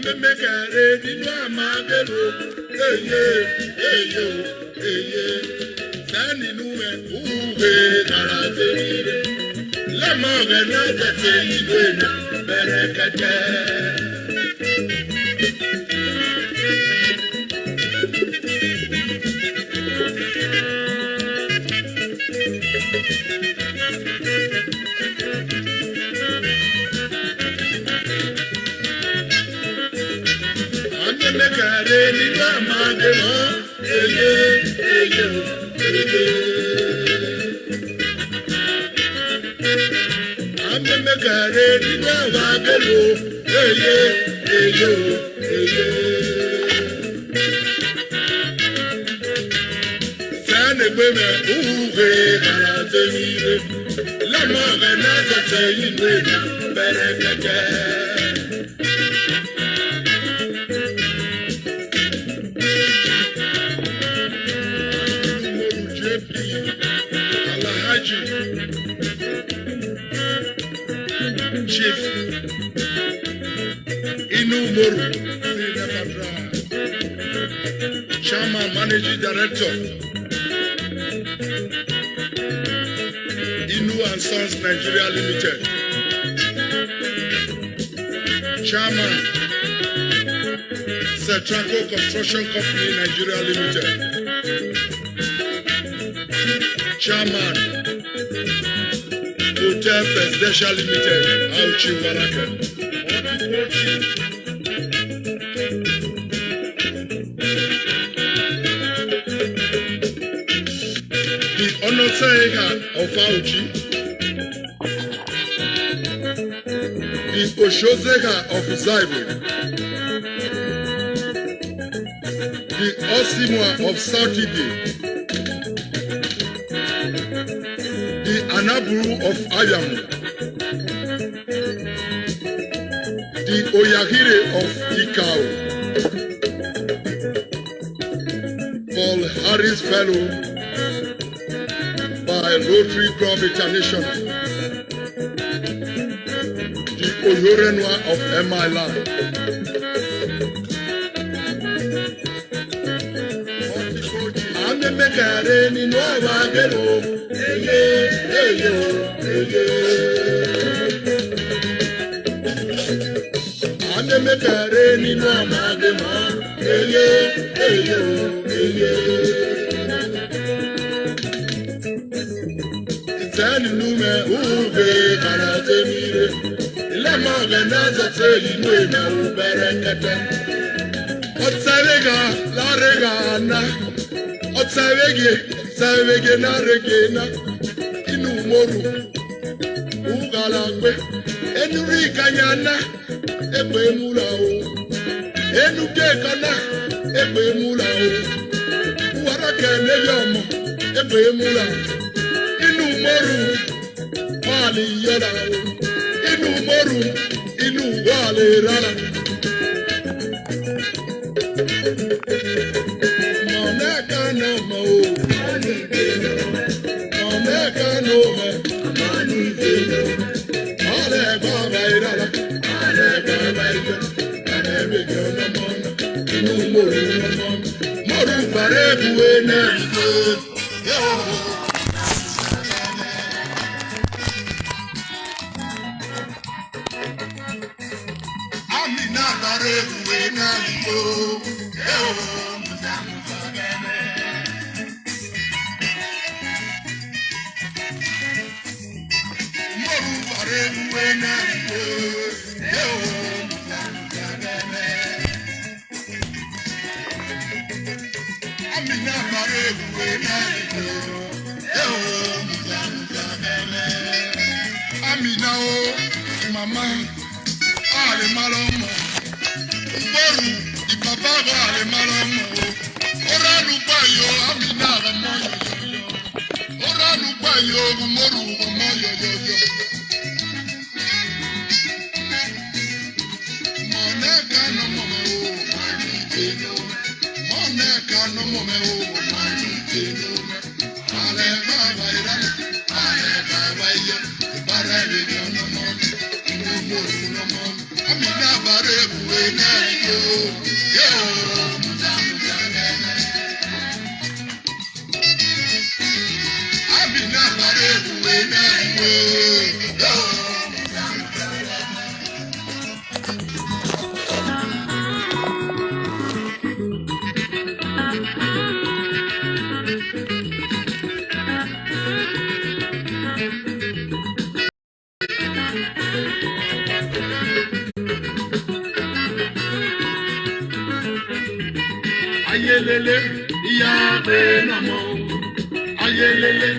amemekere nínú àmàgẹ́lò eye sẹ́ni nínú ẹ̀ wúwe kára tẹ̀lé lẹ́mọ̀ rẹ̀ náà tẹ̀sẹ̀ ìlú ẹ̀nà bẹ̀rẹ̀ kẹ̀kẹ́. Amemekere nínú àmàgẹ́lò eye. Amemekere nínú àmàgẹ́lò eye. Sẹ́ni gbé mẹ́ wúwe kára tẹ̀lé lẹ́mọ̀ rẹ̀ náà tẹ̀sẹ̀ ìlú ẹ̀dá bẹ̀rẹ̀ kẹ̀kẹ́. Chief Inu Moru, Chairman, Managing Director, Inu and Sons Nigeria Limited, Chairman, Cetraco Construction Company Nigeria Limited, Chairman, Hotel Presidential Limited, Auchi Waraka. The Onosega of Auchi, the Oshozega of Zaibu, the Osimwa of Sautidi, the Anaburu of Ayamu, the Oyahire of Ikao, Paul Harris Fellow by Rotary Club International, the Oyorenwa of Emila, Amemekere nínú àmàgẹ́lò eye. Amemekere nínú àmàgẹ́lò eye. Sẹ́ni nínú ẹ̀ wúwe kára tẹ̀lé lẹ́mọ̀ rẹ̀ náà tẹ̀sẹ̀ ìlú ẹ̀dá bẹ̀rẹ̀ kẹ̀kẹ́. Ọ̀tẹ̀rẹ̀gà lárẹ̀gà náà. Ọ̀tẹ̀rẹ̀gẹ̀ nárẹ̀gẹ̀ náà. Inu Moru Ugalangbe Enuri Kanyana Ebe Mula o Enuke Kana Ebe Mula o Uwarake Neyomo Ebe Mula Inu Moru Wali Yola o Inu Moru Inu Wali Rana Moneka no mo Moneka no mo Ale baba irala Ale baba irala Ale bege no mo Inu Moru no mo Moru bare buwe na yo Amina bare buwe na yo Amina o mama ale malomo Moru ipapa ale malomo ora lupa yo Amina la moyo yo ora lupa yo Moru moyo yo Moneka no mome o Moneka no mome o Ale baba ira Ale baba ya Bare no mo no mo Amina bare buwe na yo. Yo. Amina bare buwe na yo. Yo. Ayelele, Yahweh namo. Ayelele,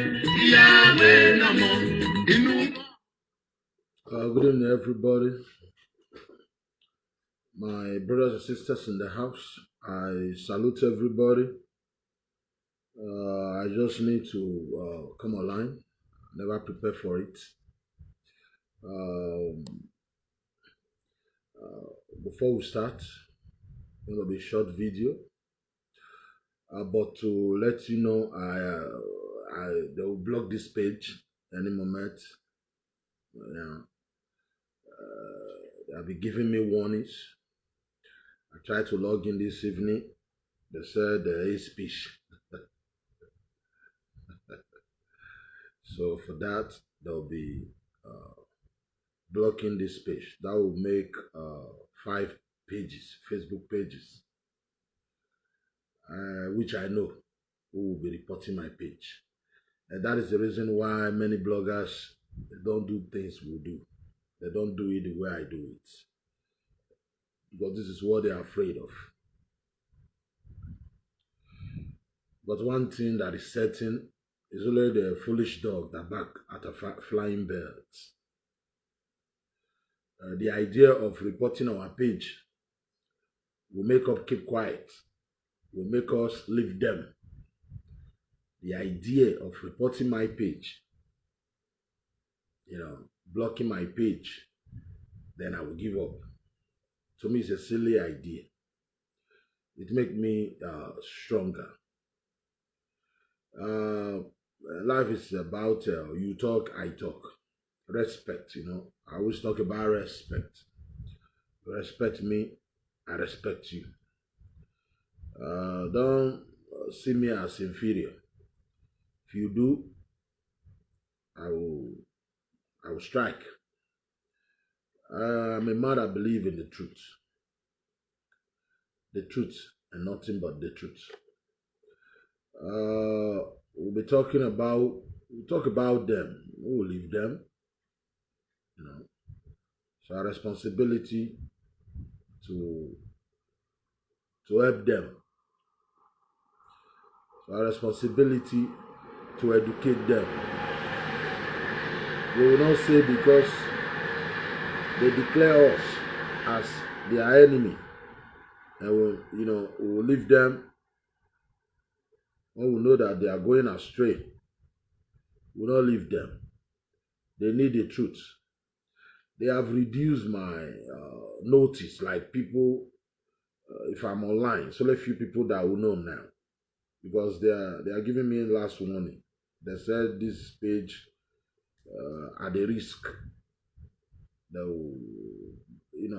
Yahweh namo. Good evening, everybody. My brothers and sisters in the house, I salute everybody. I just need to come online. Never prepare for it. Before we start, it's going to be a short video. But to let you know, they will block this page any moment. They'll be giving me warnings. I tried to log in this evening. They said there is speech. So for that, they'll be blocking this page. That will make 5 pages, Facebook pages, which I know who will be reporting my page. And that is the reason why many bloggers, they don't do things we do. They don't do it the way I do it. Because this is what they are afraid of. But one thing that is certain is only the foolish dog that bark at a flying bird. The idea of reporting our page will make us keep quiet, will make us leave them. The idea of reporting my page, blocking my page, then I will give up. To me, it's a silly idea. It makes me stronger. Life is about you talk, I talk. Respect, I always talk about respect. You respect me, I respect you. Don't see me as inferior. If you do, I will strike. I'm a man that believes in the truth. The truth and nothing but the truth. We'll talk about them. We'll leave them. It's our responsibility to help them. It's our responsibility to educate them. We will not say because they declare us as their enemy, and we will leave them when we know that they are going astray. We will not leave them. They need the truth. They have reduced my notice, like people, if I'm online, so a few people that will know now, because they are giving me last warning. They said this page at the risk.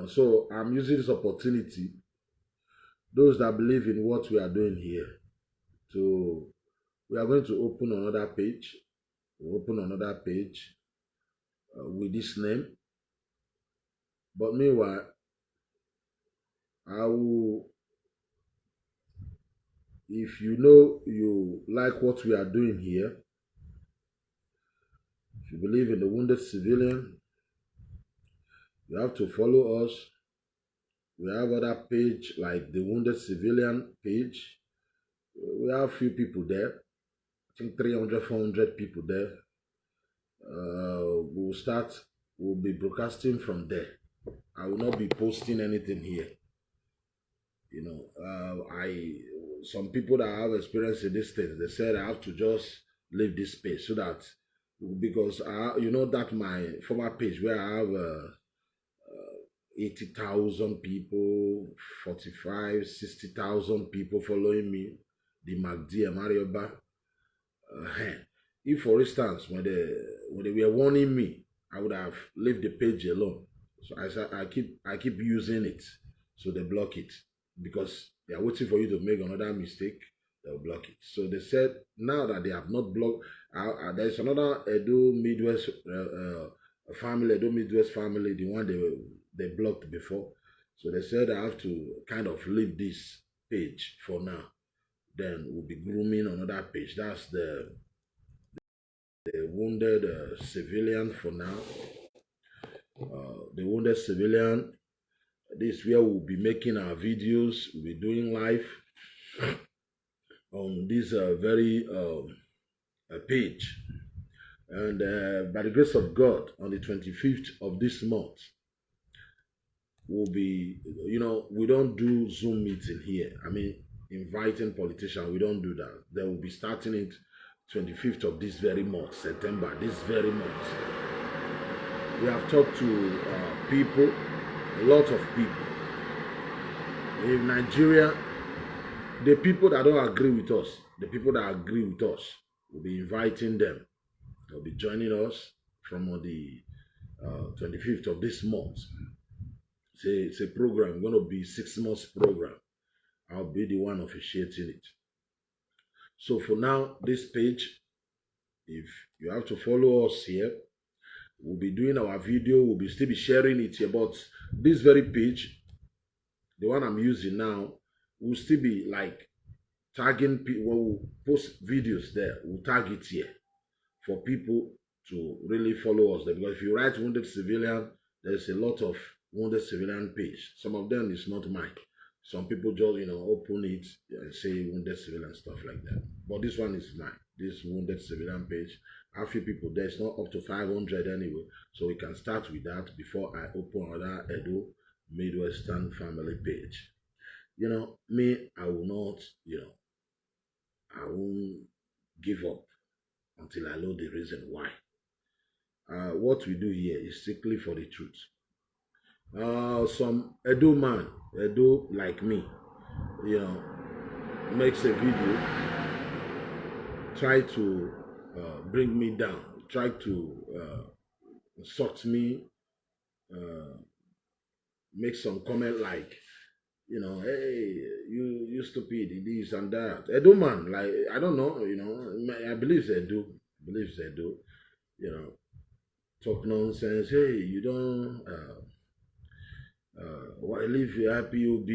So I'm using this opportunity, those that believe in what we are doing here, we are going to open another page. We'll open another page with this name. But meanwhile, if you like what we are doing here, if you believe in the wounded civilian, you have to follow us. We have other page like the wounded civilian page. We have a few people there. I think 300, 400 people there. We'll be broadcasting from there. I will not be posting anything here. Some people that have experience in these things, they said I have to just leave this page so that, because that my former page where I have 80,000 people, 45, 60,000 people following me, the MACD and Marioba. If, for instance, when they were warning me, I would have left the page alone. So I keep using it. So they block it because they are waiting for you to make another mistake. They'll block it. So they said now that they have not blocked, there's another Edo Midwest family, Edo Midwest family, the one they blocked before. So they said I have to kind of leave this page for now. Then we'll be grooming another page. That's the wounded civilian for now. The wounded civilian. This is where we'll be making our videos. We'll be doing live on this very page. And by the grace of God, on the 25th of this month, we'll be, we don't do Zoom meeting here. I mean, inviting politicians, we don't do that. They will be starting it 25th of this very month, September, this very month. We have talked to people, a lot of people. In Nigeria, the people that don't agree with us, the people that agree with us, we'll be inviting them. They'll be joining us from the 25th of this month. It's a program, going to be 6 months program. I'll be the one officiating it. So for now, this page, if you have to follow us here, we'll be doing our video, we'll still be sharing it here, but this very page, the one I'm using now, will still be like tagging people. When we post videos there, we'll tag it here for people to really follow us there. Because if you write wounded civilian, there's a lot of wounded civilian page. Some of them is not mine. Some people just, open it and say wounded civilian, stuff like that. But this one is mine. This wounded civilian page. A few people there. It's not up to 500 anyway. So we can start with that before I open another Edo Midwestern family page. Me, I will not, I won't give up until I know the reason why. What we do here is strictly for the truth. Some Edo man, Edo like me, makes a video, try to bring me down, try to insult me, make some comment like, hey, you stupid, this and that. Edo man, like, I don't know, I believe they do, talk nonsense. Hey, you don't, leave IPOB,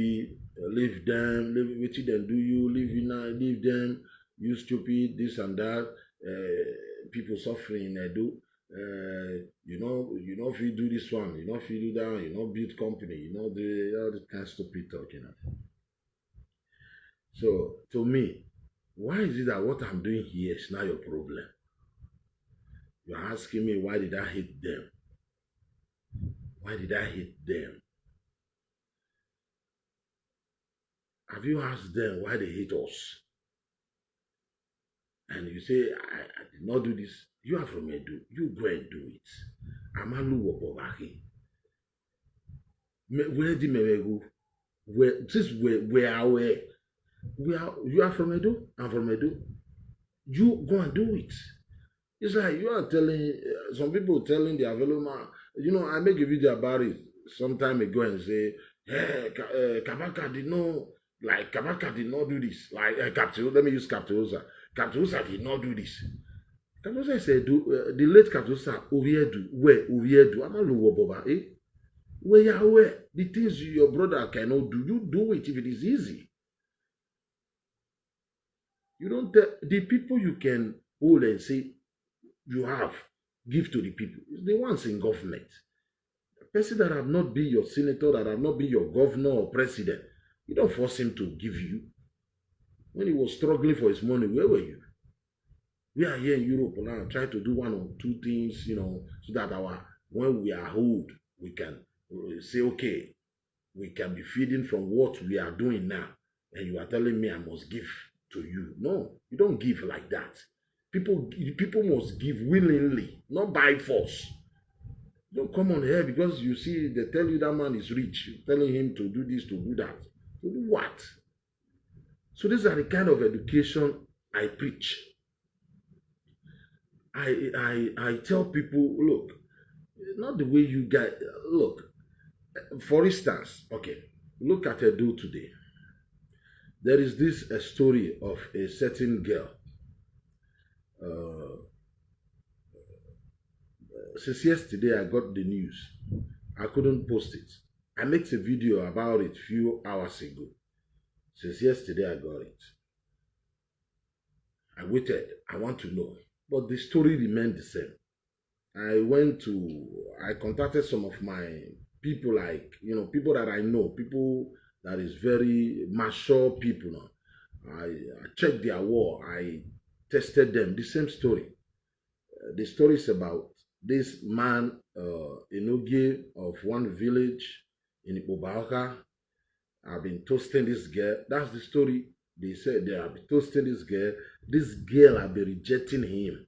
leave them, leave what them do you, leave them, you stupid, this and that. People suffering in Edo. If you do this one, if you do that, build company, all the kind of stupid talk, So to me, why is it that what I'm doing here is not your problem? You're asking me why did I hate them? Why did I hate them? Have you asked them why they hate us? And you say, I did not do this. You are from Edo. You go and do it. Amalu Wobobaki. Where did me go? You are from Edo? I'm from Edo. You go and do it. It's like you are telling, some people telling their fellow man, I make a video about it some time ago and say, hey, Kabaka did not do this. Like, let me use Captain Osa. Captain Osa did not do this. Captain Osa said, the late Captain Osa, Oviedu, I'm not Boba, eh? Where, the things your brother cannot do, you do it if it is easy. You don't tell, the people you can hold and say, you have, give to the people. The ones in government. The person that have not been your senator, that have not been your governor or president, you don't force him to give you. When he was struggling for his money, where were you? We are here in Europe now, trying to do one or two things, so that when we are old, we can say, okay, we can be feeding from what we are doing now. And you are telling me I must give to you. No, you don't give like that. People must give willingly, not by force. Don't come on here because you see they tell you that man is rich, telling him to do this, to do that. To do what? So these are the kind of education I preach. I tell people, look, not the way you guys look. For instance, okay, look at Edo today. There is this a story of a certain girl. Uh, since yesterday, I got the news. I couldn't post it. I made a video about it few hours ago. Since yesterday, I got it. I waited. I want to know. But the story remained the same. I contacted some of my people, like, people that I know, people that is very mature people now. I checked their wall. I tested them. The same story. The story is about this man, Enogie of one village in Ipobaoka. I've been toasting this girl. That's the story. They said they have been toasting this girl. This girl have been rejecting him.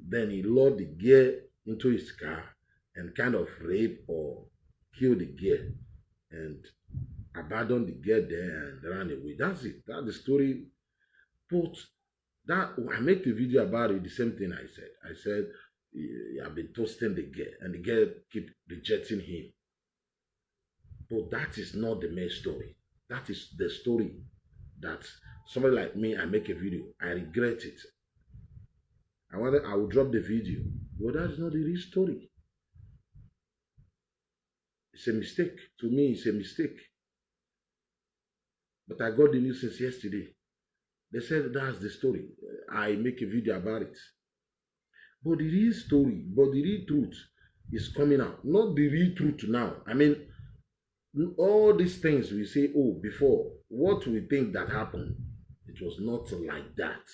Then he lured the girl into his car and kind of rape or kill the girl and abandon the girl there and ran away. That's it. That's the story. But that I make a video about it, the same thing I said. I said I've been toasting the girl and the girl keep rejecting him. But that is not the main story. That is the story that somebody like me, I make a video. I regret it. I will drop the video. But that is not the real story. It's a mistake. To me, it's a mistake. But I got the news since yesterday. They said that's the story. I make a video about it. But the real story, but the real truth is coming out. Not the real truth now. I mean, all these things we say, oh, before, what we think that happened, it was not like that.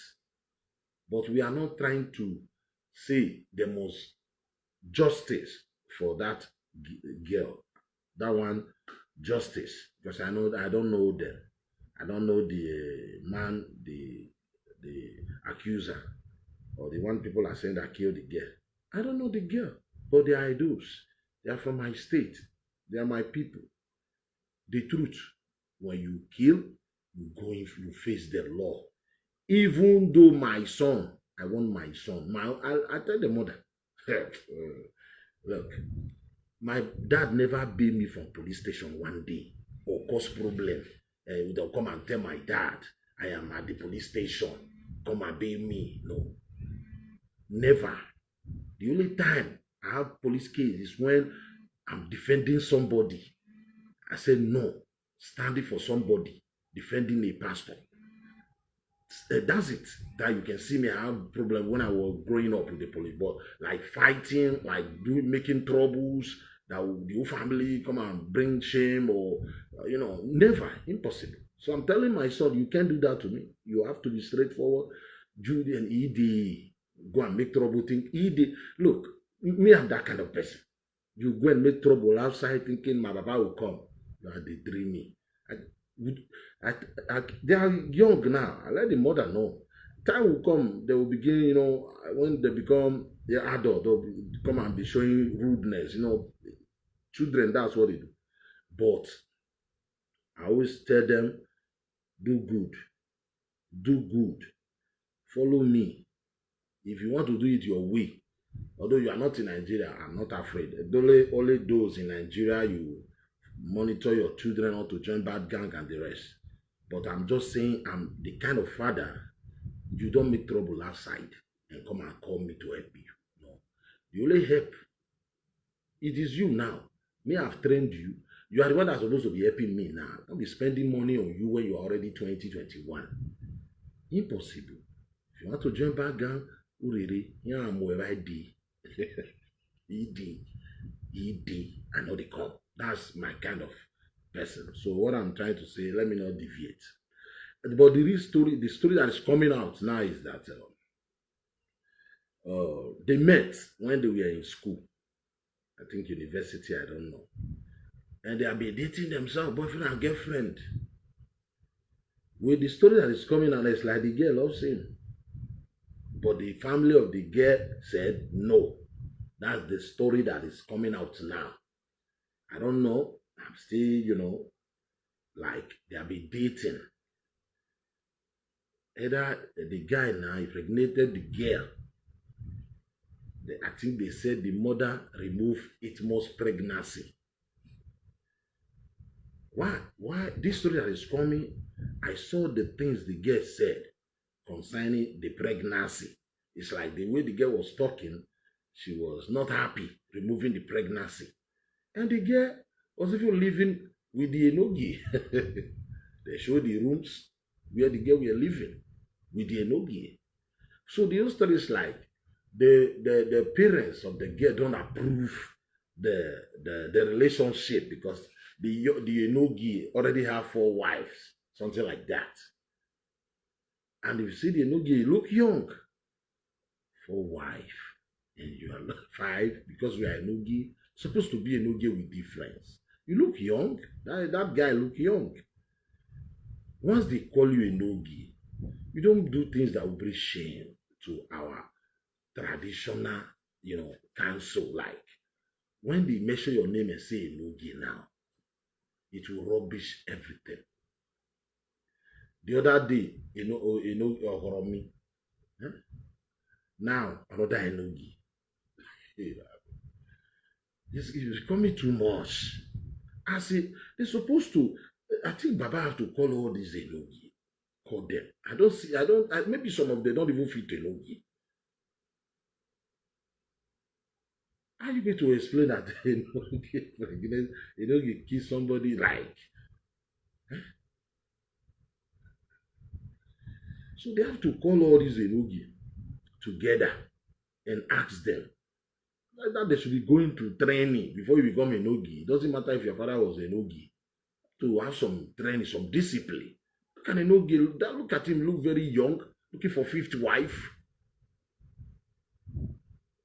But we are not trying to say there must justice for that girl. That one, justice. Because I don't know them. I don't know the man, the accuser, or the one people are saying that killed the girl. I don't know the girl, but they are idols. They are from my state. They are my people. The truth, when you kill, you face the law. Even though my son, I want my son. I tell the mother, look, my dad never bailed me from police station one day or cause problem. They'll come and tell my dad, I am at the police station. Come and bail me. No. Never. The only time I have police case is when I'm defending somebody. I said no. Standing for somebody. Defending a pastor. That's it. That you can see me I have problem when I was growing up with the police. But like fighting, like making troubles, that the whole family come and bring shame or, never. Impossible. So I'm telling my son, you can't do that to me. You have to be straightforward. Judy and ED, go and make trouble. Think ED, look, me I'm that kind of person. You go and make trouble outside thinking my papa will come. You are daydreaming. They are young now. I let the mother know. Time will come, they will begin, when they become adult, they'll come and be showing rudeness. Children, that's what they do. But I always tell them, do good. Do good. Follow me. If you want to do it your way, although you are not in Nigeria, I'm not afraid. Only those in Nigeria, you monitor your children not to join bad gang and the rest. But I'm just saying, I'm the kind of father, you don't make trouble outside and come and call me to help you. No. The only help, it is you now. Me, I've trained you. You are the one that's supposed to be helping me now. I'll be spending money on you when you are already 20, 21. Impossible. If you want to join bad gang, I'm where I did. I know they come. That's my kind of person. So what I'm trying to say, let me not deviate. But the real story, the story that is coming out now is that they met when they were in school. I think university, I don't know. And they have been dating themselves, boyfriend and girlfriend. With the story that is coming out, it's like the girl loves him. But the family of the girl said no. That's the story that is coming out now. I don't know. I'm still, like they have been dating. Either the guy now impregnated the girl. I think they said the mother removed 8 months pregnancy Why this story that is coming, I saw the things the girl said concerning the pregnancy. It's like the way the girl was talking, she was not happy removing the pregnancy. And the girl was even living with the Enogi. They showed the rooms where the girl were living with the Enogi. So the whole story is like the parents of the girl don't approve the relationship because the Enogi already have 4 wives, something like that. And if you see the Enogi, you look young. 4 wives, and you are 5 because we are Enogi. Supposed to be Enogi with difference. You look young. That guy look young. Once they call you Enogi, you don't do things that will bring shame to our traditional, council. Like when they mention your name and say Enogi now, it will rubbish everything. The other day, Horomi. Huh? Now, another Enogi. It's becoming too much. I say, they're supposed to, I think Baba have to call all these Enogi. Call them. Maybe some of them don't even fit Enogi. How are you going to explain that Enogi kill somebody like? Huh? So they have to call all these Enogi together and ask them. That they should be going to training before you become an Enogi. It doesn't matter if your father was an Enogi. To have some training, some discipline. Look at Enogi. Look at him, look very young, looking for 5th wife.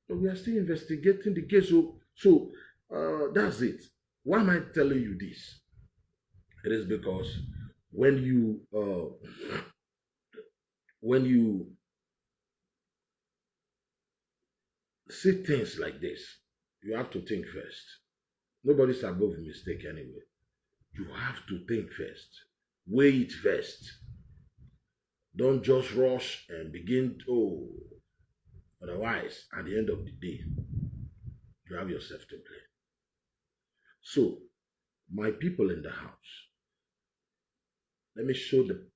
But we are still investigating the case. So that's it. Why am I telling you this? It is because when you see things like this, you have to think first. Nobody's above mistake anyway. You have to think first. Weigh it first. Don't just rush and begin to. Otherwise, at the end of the day, you have yourself to blame. So, my people in the house, let me show the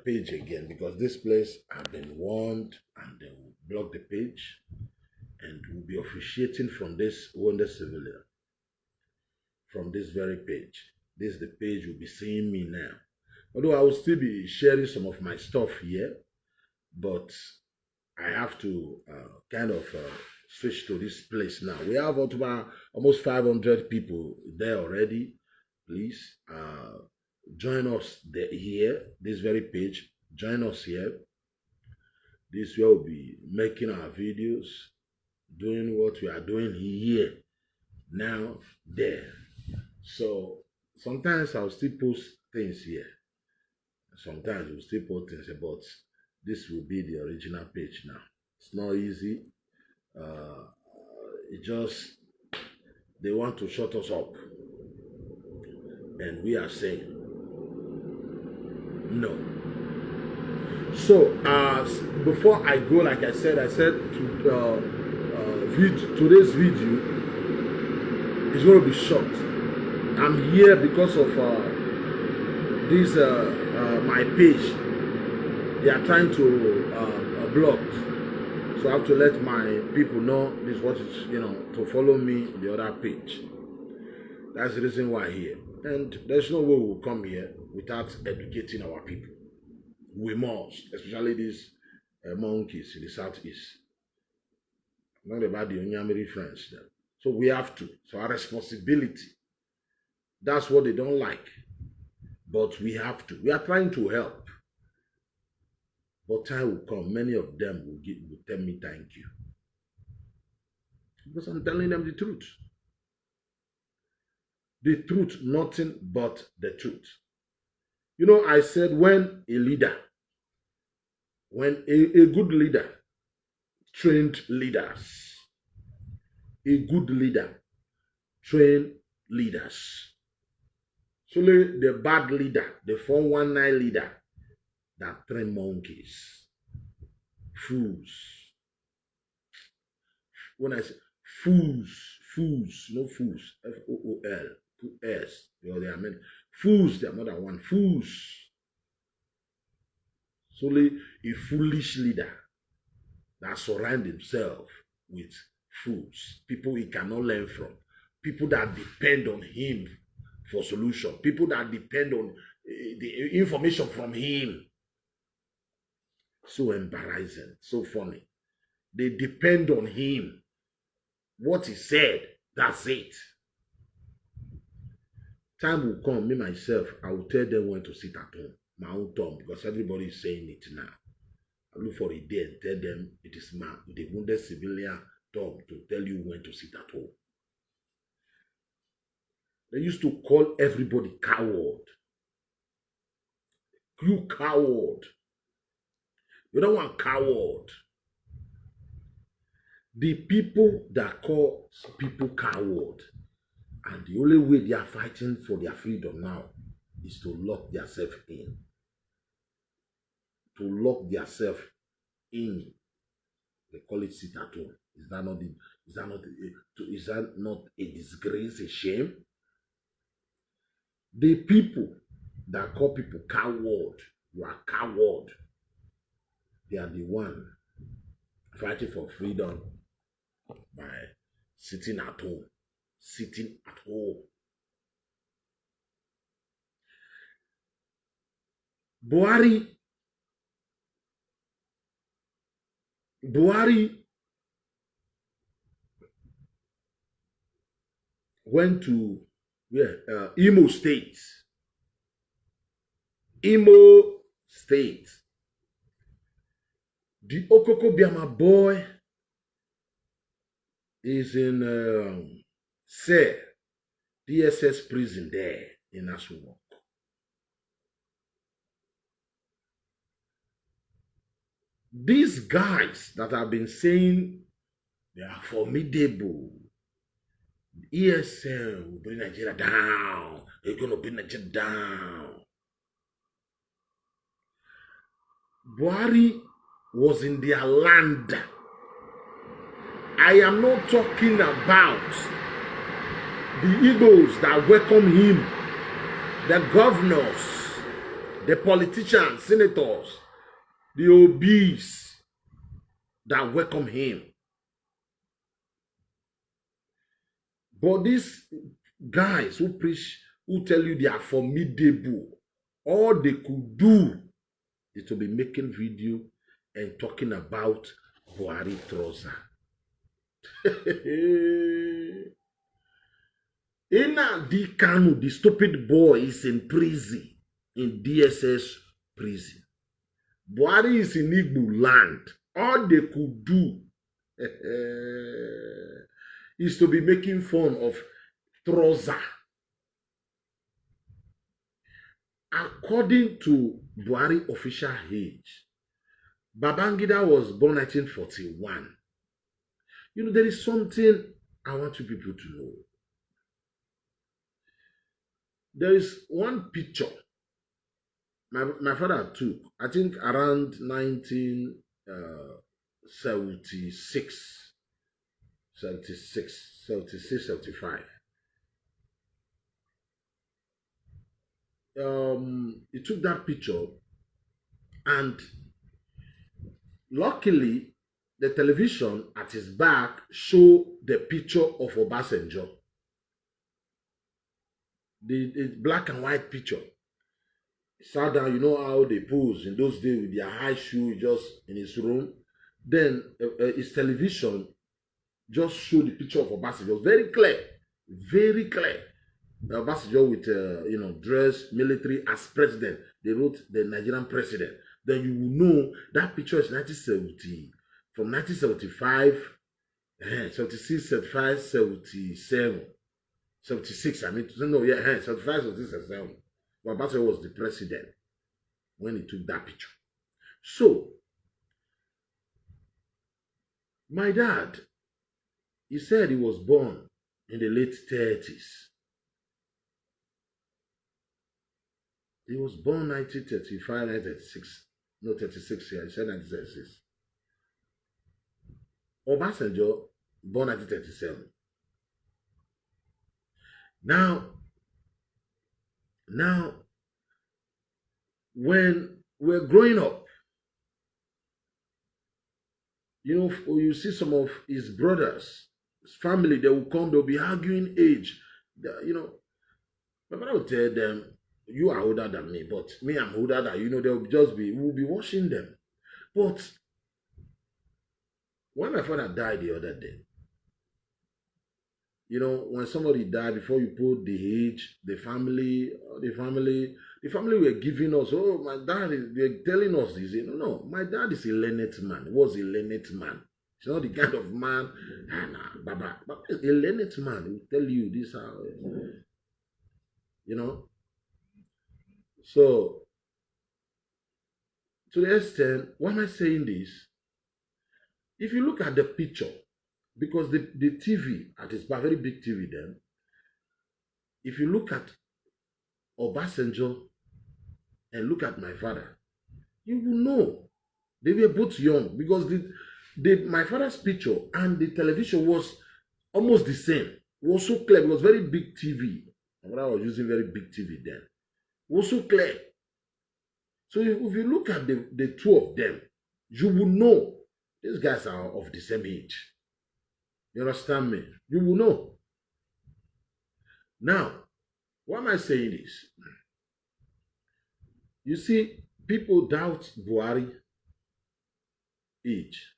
page again because this place have been warned and they will block the page and will be officiating from this wounded civilian. From this very page. This is the page you'll be seeing me now. Although I will still be sharing some of my stuff here, but I have to switch to this place now. We have almost 500 people there already. Please join us here, this very page. Join us here. This is where we'll be making our videos, doing what we are doing here, now, there. So sometimes I'll still post things here. Sometimes we'll still post things, but this will be the original page now. It's not easy. They want to shut us up. And we are saying no. So before I go, like I said today's video is going to be short. I'm here because of this my page. They are trying to block, so I have to let my people know this is what is, to follow me on the other page. That's the reason why I'm here. And there's no way we'll come here without educating our people. We must, especially these monkeys in the southeast. Not about the Onyamiri friends then. So we have to. So our responsibility. That's what they don't like. But we have to. We are trying to help. But time will come. Many of them will tell me thank you. Because I'm telling them the truth. The truth, nothing but the truth. I said when a good leader trained leaders, a good leader trained leaders. So the bad leader, the 419 leader that train monkeys, fools. When I say fools, no fools, F-O-O-L, Put S, because there are many. Fools, there are more than one. Fools. Solely a foolish leader that surround himself with fools, people he cannot learn from, people that depend on him for solution, people that depend on the information from him. So embarrassing, so funny. They depend on him. What he said, that's it. Time will come, me myself, I will tell them when to sit at home, my own tongue, because everybody is saying it now. I look for a day and tell them it is my the wounded civilian tongue to tell you when to sit at home. They used to call everybody coward. You coward. You don't want coward. The people that call people coward, and the only way they are fighting for their freedom now is to lock themselves in. To lock themselves in. They call it sit at home. Is that not a disgrace, a shame? The people that call people coward, you are coward. They are the one fighting for freedom by sitting at home. Sitting at home. Buhari went to Imo State. Imo State. The Okoko Biama boy is in DSS prison there in Asuwok. These guys that have been saying they are formidable. ESL will bring Nigeria down. They're going to bring Nigeria down. Buhari was in their land. I am not talking about the Igbos that welcome him, the governors, the politicians, senators, the OBs that welcome him. But these guys who preach, who tell you they are formidable, all they could do is to be making video and talking about Buhari trouser. Nnamdi Kanu, the stupid boy, is in prison, in DSS prison. Buhari is in Igbo land. All they could do is to be making fun of trouser. According to Buhari official age, Babangida was born 1941. You know, there is something I want you people to know. There is one picture my father took, I think around 1976, 75. He took that picture, and luckily the television at his back showed the picture of Obasanjo. The black and white picture. He sat down, you know how they pose in those days with their high shoe just in his room. Then his television just showed the picture of Obasanjo. It was very clear, very clear. Obasanjo with dress, military as president. They wrote the Nigerian president. Then you will know that picture is 1970, from 1975, 76, 75, 77, 76. 75, 76, 77. But Obasanjo was the president when he took that picture. So, my dad, he said he was born in the late 30s. He was born 1935, 1936. No, 36 here. He said 1936. Obasanjo, born 1937. Now, Now, when we're growing up, you see some of his brothers, his family, they will come, they'll be arguing age. My father will tell them, you are older than me, but me, I'm older than you. We'll be watching them. But when my father died the other day, when somebody died, before you put the age, the family were giving us, oh, my dad they're telling us this. No, my dad is a learned man. He was a learned man. He's not the kind of man, Baba. But a learned man will tell you this how, So, to the extent, why am I saying this? If you look at the picture, because the TV at its very big TV then, if you look at Obasanjo and look at my father, you will know they were both young, because my father's picture and the television was almost the same. It was so clear. It was very big TV. My father was using very big TV then. It was so clear. So if you look at the two of them, you will know these guys are of the same age. You understand me? You will know. Now, why am I saying this? You see, people doubt Buhari age.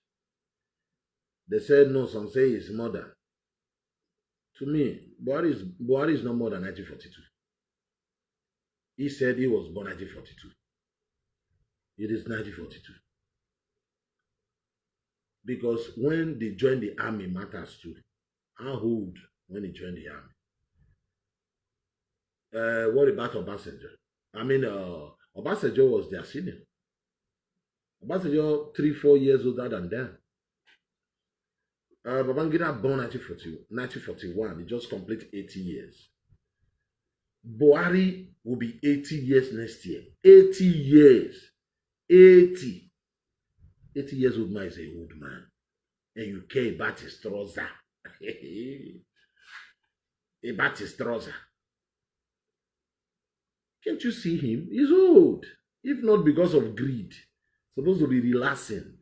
They said no, some say he's more than. To me, Buhari is no more than 1942. He said he was born 1942. It is 1942. Because when they joined the army matters too. How old when they joined the army? What about Obasanjo? Obasanjo was their senior. Obasanjo 3-4 years older than them. Babangida born 1941. He just completed 80 years. Buhari will be 80 years next year. 80 years. 80 years old man is a old man. And you care about his trouser. About his trouser. Can't you see him? He's old. If not because of greed. Supposed to be relaxing.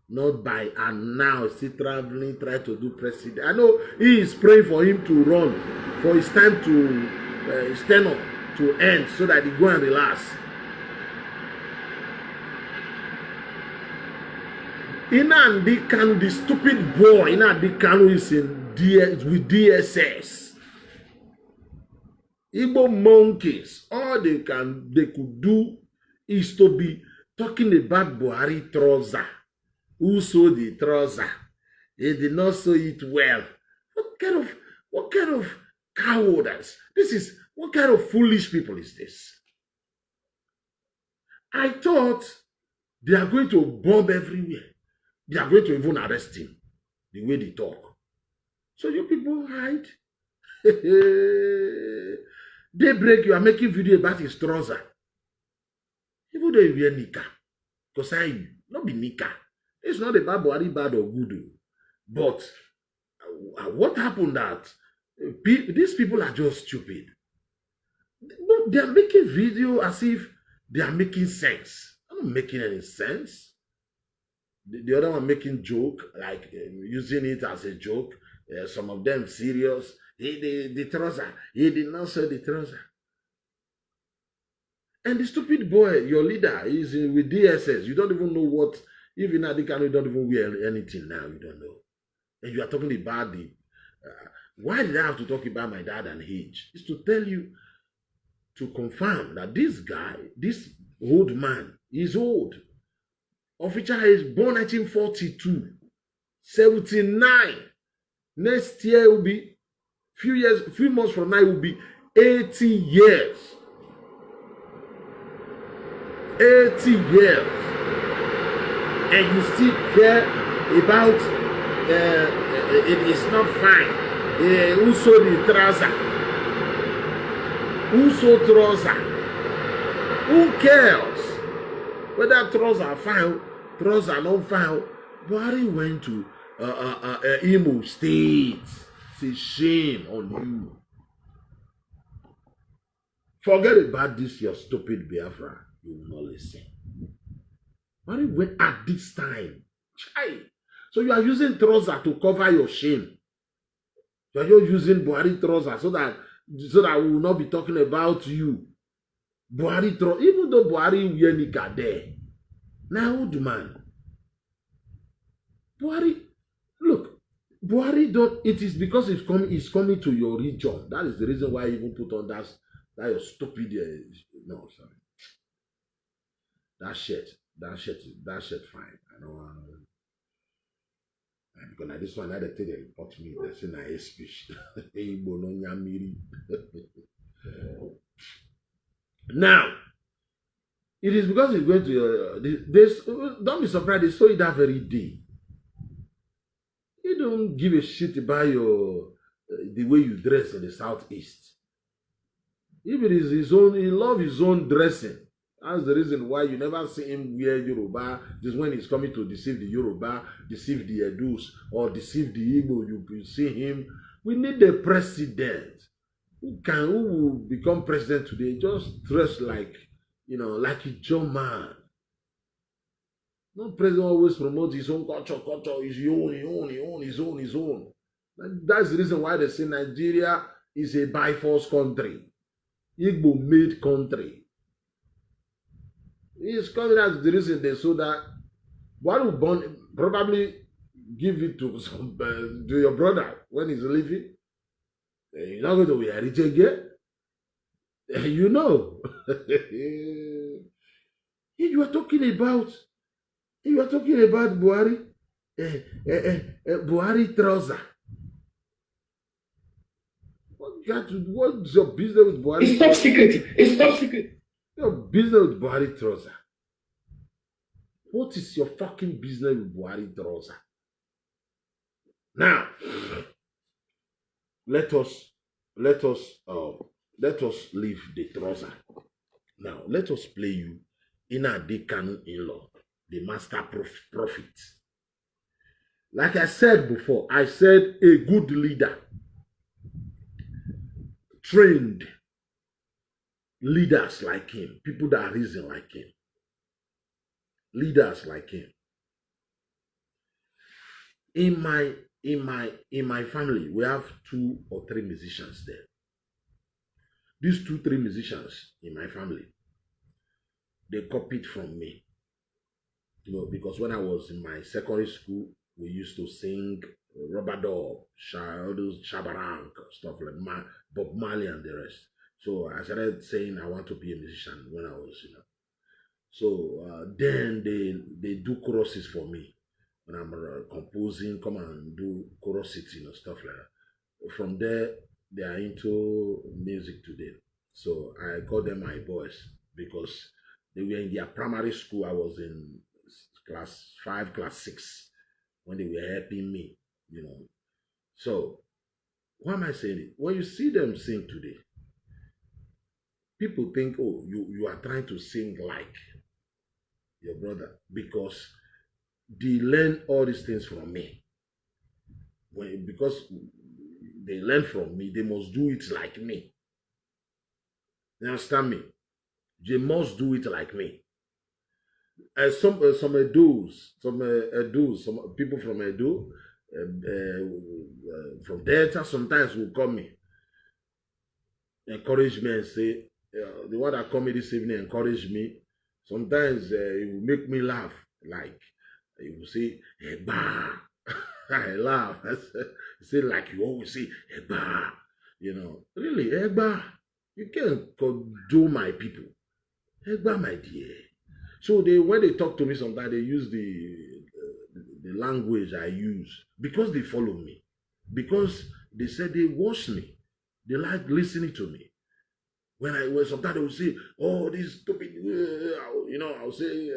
Not by, and now still traveling, try to do president. I know he is praying for him to run, for his time to stand up, to end, so that he go and relax. Nnamdi Kanu, the stupid boy, Nnamdi Kanu is with DSS. Igbo monkeys, all they could do is to be talking about Buhari trouser. Who sewed the trouser? They did not sew it well. What kind of cowardice? What kind of foolish people is this? I thought they are going to bomb everywhere. They are going to even arrest him. The way they talk. So you people hide. Daybreak, you are making video about his trouser. Even though you wear nika. Because not be nika. It's not about Buhari bad or good. But what happened that these people are just stupid. They are making video as if they are making sense. I'm not making any sense. The other one making joke, like using it as a joke. Some of them serious. The trouser. He did not say the trouser. And the stupid boy, your leader, is with DSS. You don't even know what. Even Nnamdi Kanu don't even wear anything now. You don't know. And you are talking about the. Why did I have to talk about my dad and age? It's to tell you, to confirm that this guy, this old man, is old. Official age born 1942, 79. Next year will be few months from now will be 80 years. 80 years. And you still care about it is not fine. Who saw the trouser? Who saw trouser? Who cares? Whether trouser are fine, trouser not fine. Buhari went to Imo State. It's a shame on you. Forget about this, your stupid Biafra. You will not listen. But when at this time, chai. So you are using trouser to cover your shame. You are just using Buhari trouser so that we will not be talking about you. Buhari trouser, even though Buhari wear nika there. Now, old man. Buhari, look, Buhari don't. It is because it's coming to your region. That is the reason why I even put on that your stupid. No, sorry. That shirt, fine. I don't want. Because now this one, I think they report me. They say na speech. Now, it is because it's going to this. Don't be surprised. They saw it that very day. You don't give a shit about your the way you dress in the southeast. If it is his own, he loves his own dressing. That's the reason why you never see him wear Yoruba. Just when he's coming to deceive the Yoruba, deceive the Edus, or deceive the Igbo, you see him. We need a president who will become president today. Just dress like, like a John man. No president always promotes his own culture, his own. That's the reason why they say Nigeria is a by force country. Igbo made country. It's coming as the reason they saw that what will born probably give it to to your brother when he's leaving. You're not going to be a rich again. You know. You are talking about Buhari. Buhari trouser. What's your business with Buhari? It's top secret. It's top secret. Your business with Buhari trouser. What is your fucking business with Buhari trouser? Now, let us leave the trouser. Now, let us play you Nnamdi Kanu in-law, the master prophet. Like I said before, I said a good leader, trained leaders like him, people that reason like him, leaders like him. In my family, we have 2 or 3 musicians there. These 2-3 musicians in my family, they copied from me. Because when I was in my secondary school, we used to sing Rubber Dub, Shabarank, stuff like Bob Marley and the rest. So I started saying I want to be a musician when I was, So then they do choruses for me. When I'm composing, come and do choruses, stuff like that. From there, they are into music today. So I call them my boys because they were in their primary school. I was in class 5, class 6 when they were helping me, So why am I saying it? When you see them sing today, people think, oh, you are trying to sing like your brother because they learn all these things from me. Because they learn from me, they must do it like me. You understand me? They must do it like me. Some Edus, some people from Edo, from Delta, sometimes will call me, encourage me and say, the one that called me this evening encouraged me. Sometimes it will make me laugh. Like, you will say, Eba. I laugh. I say, like you always say, Eba. Really, Eba. You can't condone my people. Eba, my dear. So when they talk to me sometimes, they use the language I use because they follow me. Because they said they watch me. They like listening to me. When sometimes they will say, oh, this stupid, I'll say,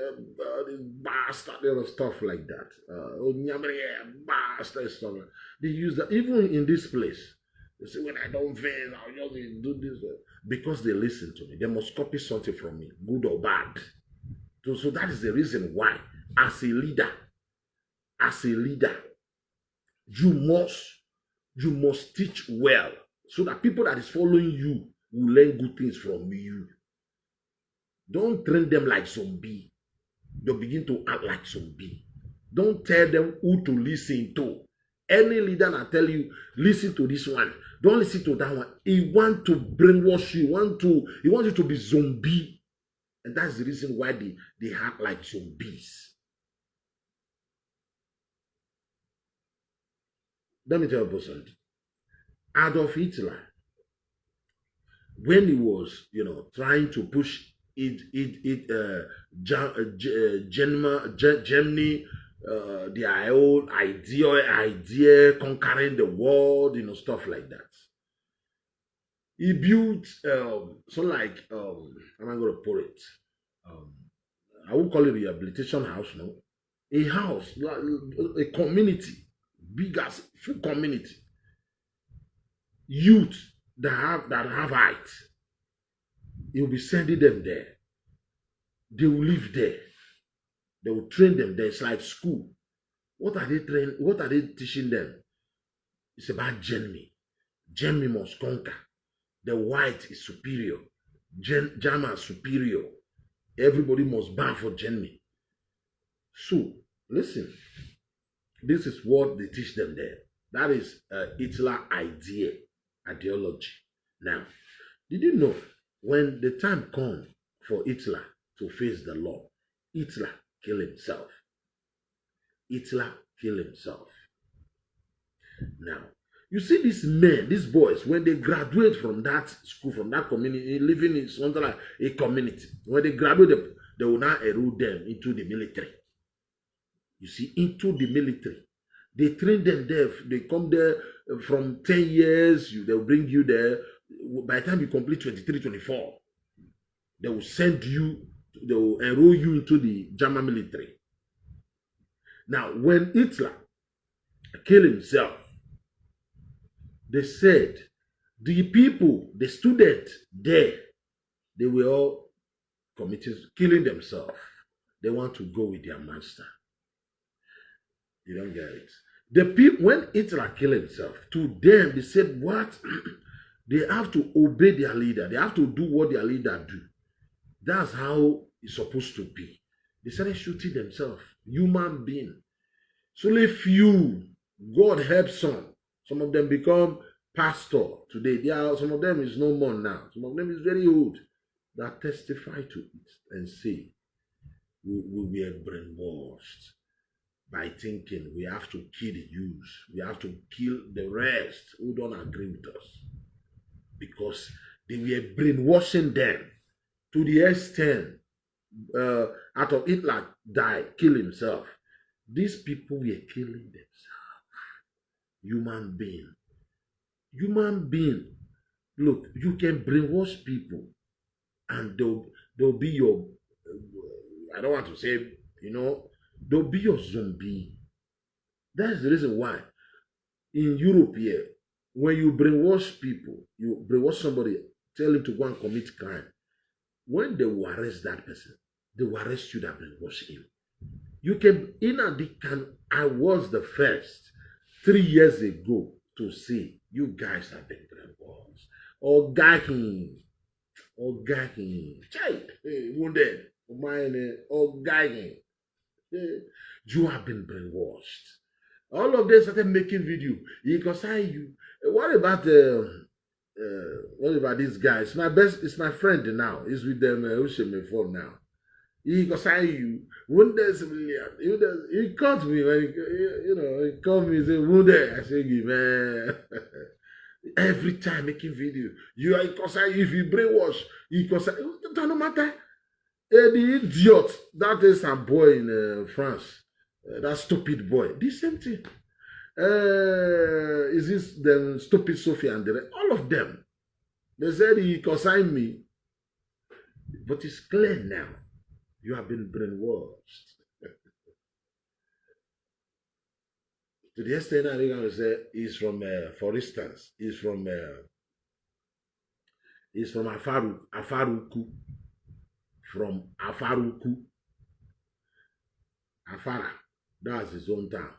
this bastard, stuff like that. Bastard stuff. They use that even in this place. They say, when I don't face, I'll just do this. Because they listen to me. They must copy something from me, good or bad. So that is the reason why, as a leader, you must teach well so that people that is following you will learn good things from you. Don't train them like zombie. They'll begin to act like zombie. Don't tell them who to listen to. Any leader that tell you, listen to this one, don't listen to that one. He want to brainwash you. He wants you to be zombie. And that's the reason why they act like zombies. Let me tell you something. Adolf Hitler, when he was, trying to push Germany, their own idea, conquering the world, stuff like that. He built, how am I going to put it? I won't call it a rehabilitation house, no. A house, a community, big as full community. Youth that have height. He will be sending them there. They will live there. They will train them there. It's like school. What are they teaching them? It's about Germany. Germany must conquer. The white is superior. German superior. Everybody must bow for Germany. So, listen. This is what they teach them there. That is Hitler ideology. Now, did you know when the time comes for Hitler to face the law, Hitler killed himself. Hitler killed himself. Now, you see these men, these boys, when they graduate from that school, from that community, living in something like a community, when they graduate, they will now enroll them into the military. You see, into the military. They train them there. They come there from 10 years. They'll bring you there. By the time you complete 23, 24, they will send you, they will enroll you into the German military. Now, when Hitler killed himself, they said the people, the students there, they were all killing themselves. They want to go with their master. You don't get it. The people, when Hitler killed himself, to them, they said, what? They have to obey their leader. They have to do what their leader do. That's how it's supposed to be. They started shooting themselves. Human being. So only few, God helps some. Some of them become pastor today. Some of them is no more now. Some of them is very old. That testify to it and say, we were brainwashed by thinking we have to kill the Jews. We have to kill the rest who don't agree with us. Because they were brainwashing them to the extent after Hitler died, killed himself. These people were killing themselves. Human being. Human being. Look, you can brainwash people and they'll be your, I don't want to say, they'll be your zombie. That's the reason why in Europe here, when you brainwash people, you brainwash somebody, tell him to go and commit crime. When they will arrest that person, they will arrest you that brainwash him. You can, I was the first 3 years ago to say, you guys have been brainwashed. Wounded. You have been brainwashed. All of them started making video. He consign you. What about this guy? It's my friend now. He's with them. Phone now. He consign you. Wounded civilian. He called me when he called me and said, wounded. I said, man. Every time making video. You are consign you. If you brainwash, you consign. It doesn't matter. The idiot. That is some boy in France. That stupid boy. The same thing. Is this the stupid Sophie and the rest? All of them. They said he consigned me. But it's clear now. You have been brainwashed. To the extent I think I would say he's from, for instance, he's from Afaruku. From Afaruku. Afara. That's his own town.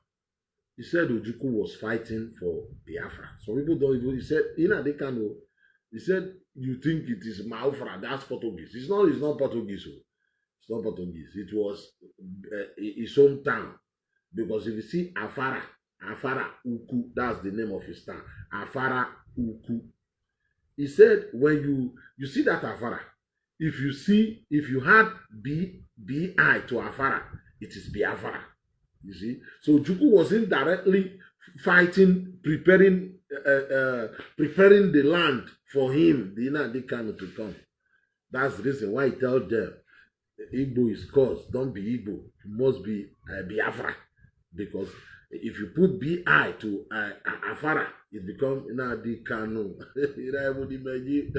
He said Ojukwu was fighting for Biafra. Some people don't even, he said, they can know, He said, you think it is Maufra, that's Portuguese. It's not Portuguese. It's not Portuguese. It was his own town. Because if you see Afara Uku, that's the name of his town. Afara Uku. He said, when you see that Afara, if you had B-I to Afara, it is Biafara. You see? So Juku was indirectly fighting, preparing the land for him, the Nnamdi Kanu, to come. That's the reason why he tells them, Igbo is cause, don't be Igbo, you must be Biafra. Because if you put B-I to Afara, it becomes Nnamdi Kanu. You know, I would imagine.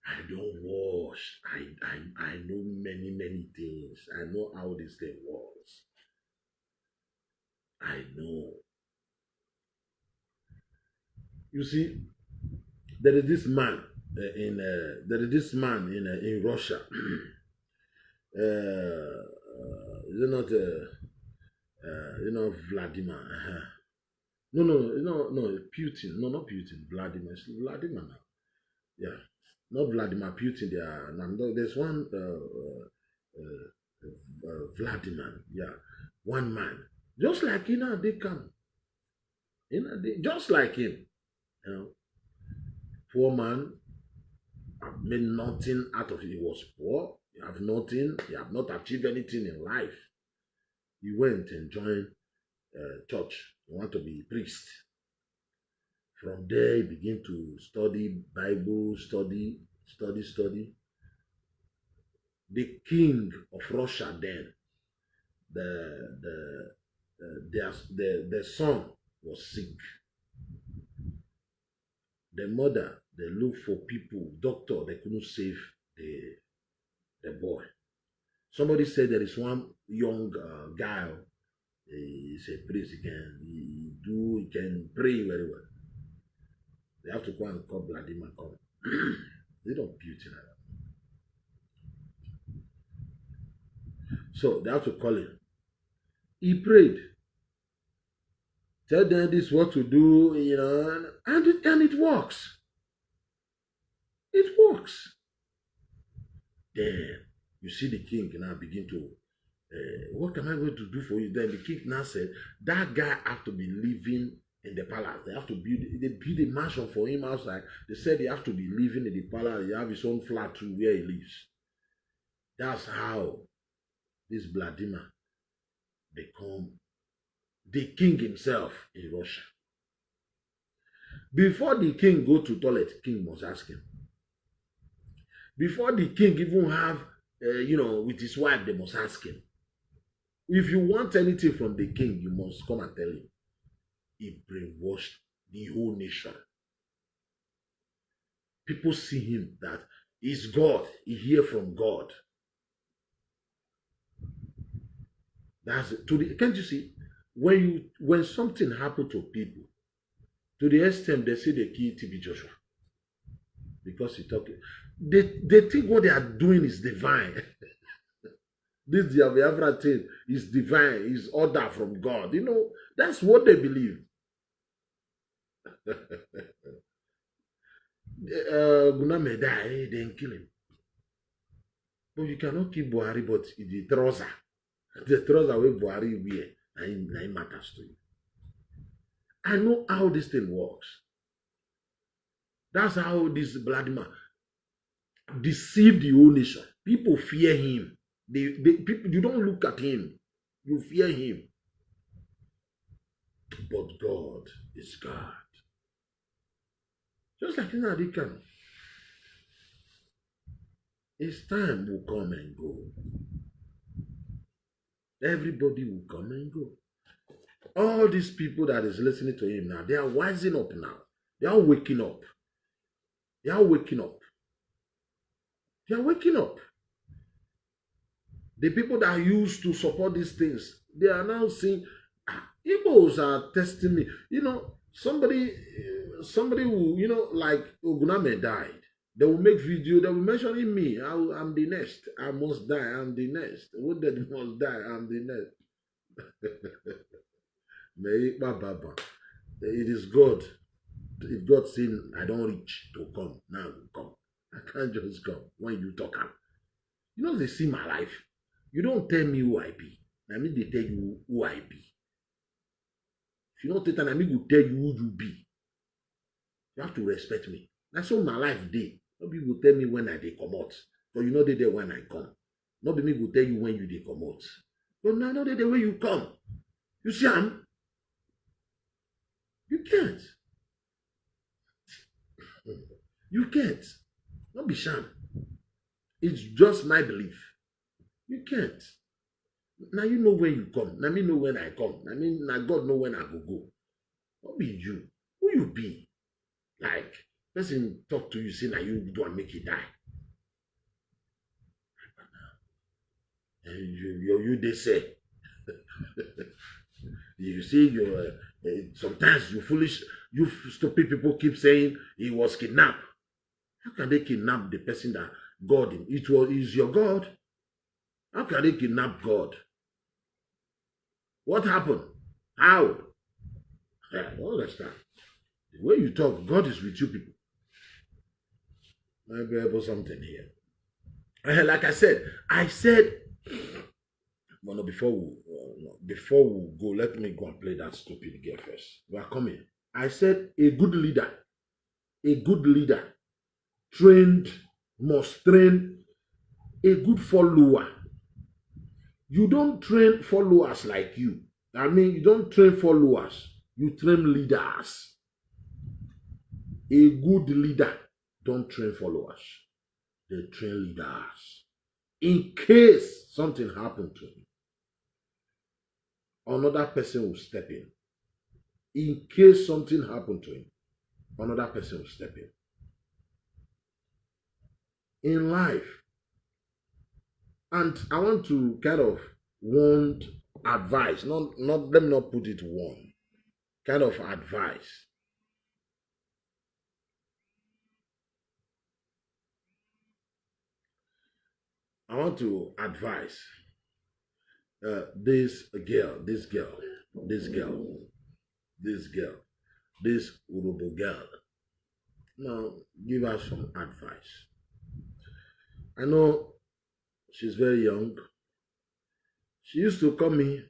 I don't wash. I know many things. I know how this thing works. I know. You see, there is this man in Russia. Is it not Vladimir? No, Putin. No, not Putin. Vladimir. It's Vladimir now. Yeah, not Vladimir Putin. There's one Vladimir. Yeah, one man, just like they come. Just like him. You know, poor man. I've made nothing out of it. He was poor. You have nothing. You have not achieved anything in life. He went and joined church. He wanted to be a priest. From there, he began to study Bible, study. The king of Russia then, the son was sick. The mother, they looked for people, doctor, they couldn't save the boy. Somebody said there is one young guy, he's a priest, he can pray very well. They have to go and call Vladimir come. They don't beauty like that. So they have to call him. He prayed. Tell them this what to do, and it works. It works. Then you see the king now begin to, what am I going to do for you? Then the king now said, that guy have to be living in the palace. They build a mansion for him outside. They said he have to be living in the palace. He have his own flat too where he lives. That's how this Vladimir become the king himself in Russia. Before the king go to toilet, king must ask him. Before the king even have, with his wife, they must ask him. If you want anything from the king, you must come and tell him. He brainwashed the whole nation. People see him that he's God. He hear from God. That's can't you see? When something happened to people, to the extent they say they kill TB Joshua because he talking, they think what they are doing is divine. This Biafra thing is divine, is order from God. That's what they believe. Guname die, then kill him. But you cannot kill Buhari, but the trouser where Buhari wear, and it matters to you. I know how this thing works. That's how this Vladimir deceived the whole nation. People fear him. People, you don't look at him. You fear him. But God is God. Just like Nnamdi Kanu. His time will come and go. Everybody will come and go. All these people that is listening to him now, they are wising up now. They are waking up. They are waking up. They are waking up. The people that used to support these things, they are now saying, Igbos are testing me. Somebody who, like Oguname died. They will make video, they will mention me. I'm the next. I must die. I'm the next. Who that must die? I'm the next. It is God. if God say I don't reach to come, now I will come. I can't just come when you talk am. You know they see my life. You don't tell me who I be. I mean they tell you who I be. If you don't take time, I mean will tell you who you be. You have to respect me. That's all my life dey. Nobody will tell me when I dey comot. So you know they there when I come. Nobody will tell you when you dey comot. But now know they there when you come. You see am? You can't. You can't. Don't be sham. It's just my belief. You can't. Now you know when you come. Now me know when I come. I mean, now God know when I go. What be you? Who you be? Like, person talk to you, say now you do and make it die. And you they say. You see, sometimes you foolish, you stupid people keep saying he was kidnapped. How can they kidnap the person that God is your God? How can they kidnap God? What happened? How? I don't understand. The way you talk, God is with you people. Maybe about something here. Like I said, well, no, before we go, let me go and play that stupid game first. We are coming. I said a good leader must train a good follower. You don't train followers like you. I mean, you don't train followers. You train leaders. A good leader don't train followers. They train leaders. In case something happened to him, another person will step in. In case something happened to him, another person will step in. In life, and I want to kind of want advice, not let me not put it one, kind of advice. I want to advise this Urobo girl. Now, give her some advice. I know she's very young. She used to call me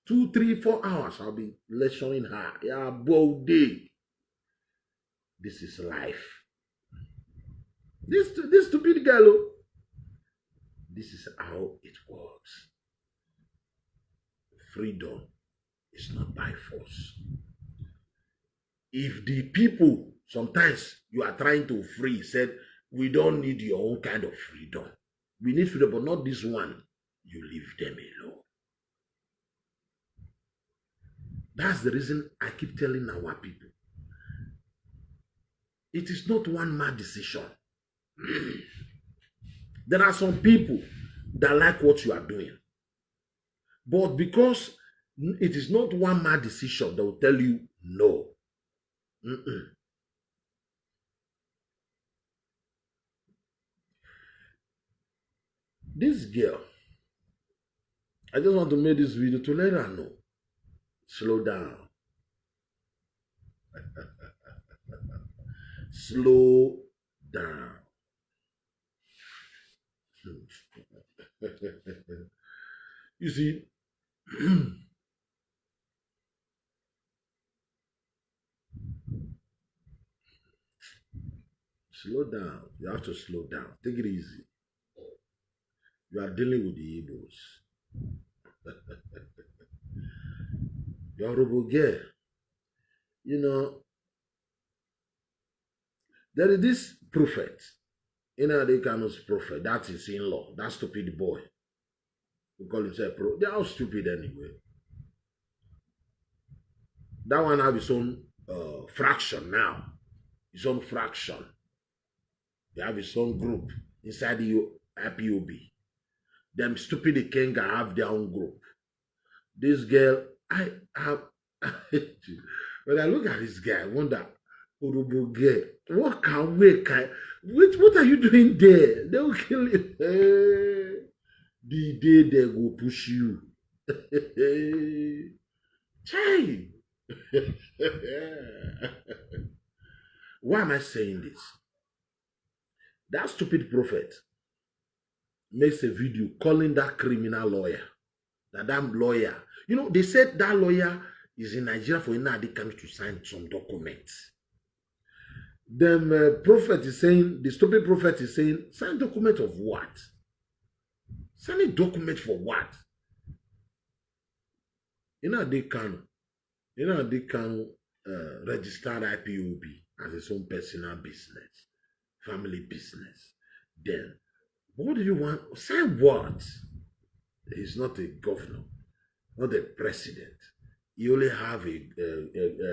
2, 3, 4 hours. I'll be lecturing her. Yeah, bold day. This is life. This stupid girl. This is how it works. Freedom is not by force. If the people sometimes you are trying to free said, we don't need your own kind of freedom. We need freedom, but not this one. You leave them alone. That's the reason I keep telling our people. It is not one man decision. There are some people that like what you are doing. But because it is not one man decision, they will tell you no. This girl, I just want to make this video to let her know. Slow down. Slow down. You see, slow down. You have to slow down. Take it easy. You are dealing with the Igbos. Your Urobo girl. You know, there is this prophet. Nnamdi Kanu's prophet. That's his in-law. That stupid boy. We call himself pro. They are all stupid anyway. That one have his own fraction now. His own fraction. They have his own group inside the IPOB. Them stupid king have their own group. This girl, I have when I look at this guy, I wonder, Urobo girl, what are you doing there? They will kill you. The day they go push you. Chai, Why am I saying this? That stupid prophet makes a video calling that criminal lawyer. That lawyer. You know, they said that lawyer is in Nigeria for Nnamdi Kanu to sign some documents. The prophet is saying, the stupid prophet is saying, sign document of what? Sign a document for what? Nnamdi Kanu registered IPOB as his own personal business, family business. Then, what do you want? Sign what? He's not a governor, not a president. You only have a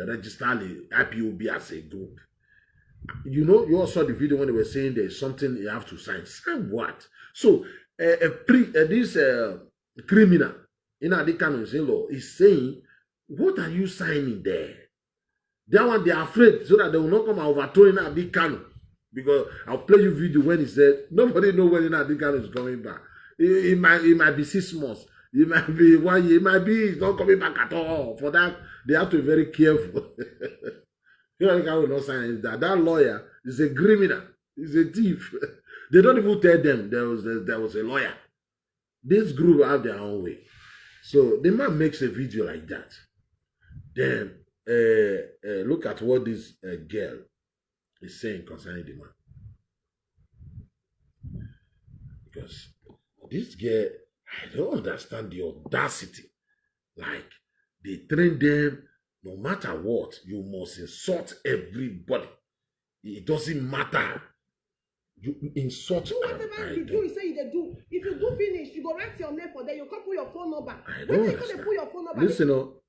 registered IPOB as a group. You know, you all saw the video when they were saying there's something you have to sign. Sign what? So, this criminal, Nnamdi Kanu's in-law, is saying, what are you signing there? That one, they are afraid so that they will not come and overthrow Nnamdi Kanu. Because I'll play you video when he said, nobody knows when Nnamdi Kanu is coming back. It might be 6 months. It might be 1 year. It might be he's not coming back at all. For that, they have to be very careful. Nnamdi Kanu will not sign that. That lawyer is a criminal. He's a thief. They don't even tell them there was a lawyer. This group have their own way. So the man makes a video like that. Then look at what this girl is saying concerning the man. Because this girl, I don't understand the audacity. Like, they train them, no matter what, you must insult everybody. It doesn't matter. You insult do whatever you do, you say you do. If you do finish, you go write your name for them, you can put your phone number. I don't understand. Put your phone number. Listen up.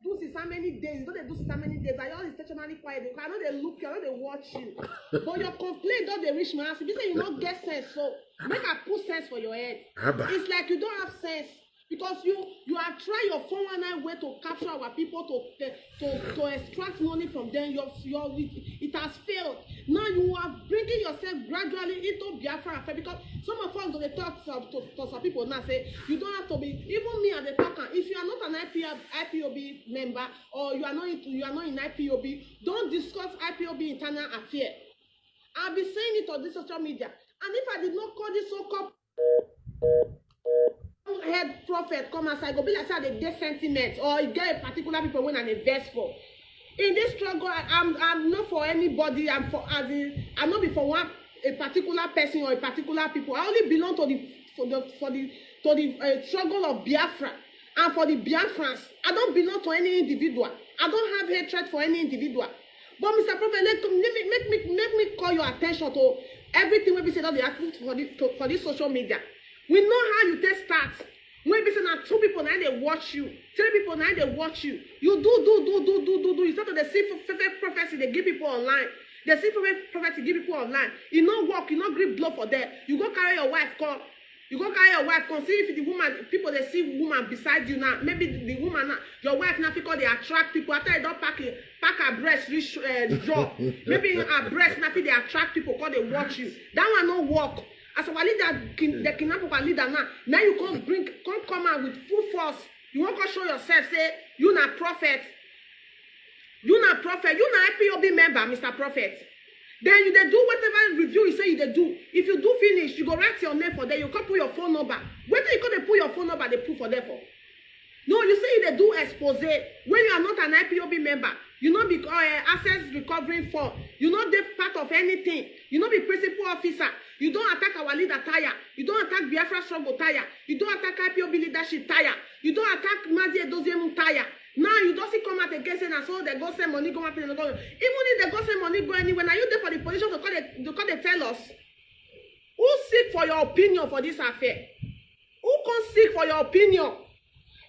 Do this how many days? Don't they do this how many days? I always stationary quiet. I know they look you, I know they watch you. But your complaint don't they reach my house. If you say you don't get sense, so make a put sense for your head. It's like you don't have sense. Because you have tried your 419 way to capture our people to extract money from them. It has failed. Now you are bringing yourself gradually into Biafra affair, because some of us they talk to some people now say you don't have to be, even me as a talker. If you are not an IPOB member or you are not in IPOB, don't discuss IPOB internal affair. I'll be saying it on this social media, and if I did not call this so-called head prophet come aside, go be like say the death sentiment or you get a particular people when I invest for. In this struggle, I'm not for anybody. I'm not be for a particular person or a particular people. I only belong to the struggle of Biafra and for the Biafrans. I don't belong to any individual. I don't have hatred for any individual. But Mr. Prophet, make me call your attention to everything we be said on the for this social media. We know how you take start. When we say now 2 people now they watch you, 3 people now they watch you. You do. You start to the see prophecy they give people online. They see prophecy give people online. You not work, you not grip blow for them. You go carry your wife come. You go carry your wife come. See if the woman, people they see woman beside you now. Maybe the woman now, your wife now because they attract people. After they don't pack her breast reach draw. Maybe her breast now they attract people because they watch you. That one no work. As a leader, the kidnapper leader now you come out with full force. You want to show yourself, say, you not prophet. You not IPOB member, Mr. Prophet. Then you they do whatever review you say you they do. If you do finish, you go write your name for them, you can put your phone number. Wait till you can put your phone number, they put for them for. No, you say they do expose. When you are not an IPOB member, you not be access recovering fund. You not be part of anything. You not be principal officer. You don't attack our leader tire. You don't attack Biafra struggle tire. You don't attack IPOB leadership tire. You don't attack Mazi Edoziemu tire. Now you don't see come out against it and so they go send money go up and go. Even if they go send money go anywhere, now you there for the position to call they tell us. Who seek for your opinion for this affair? Who can seek for your opinion?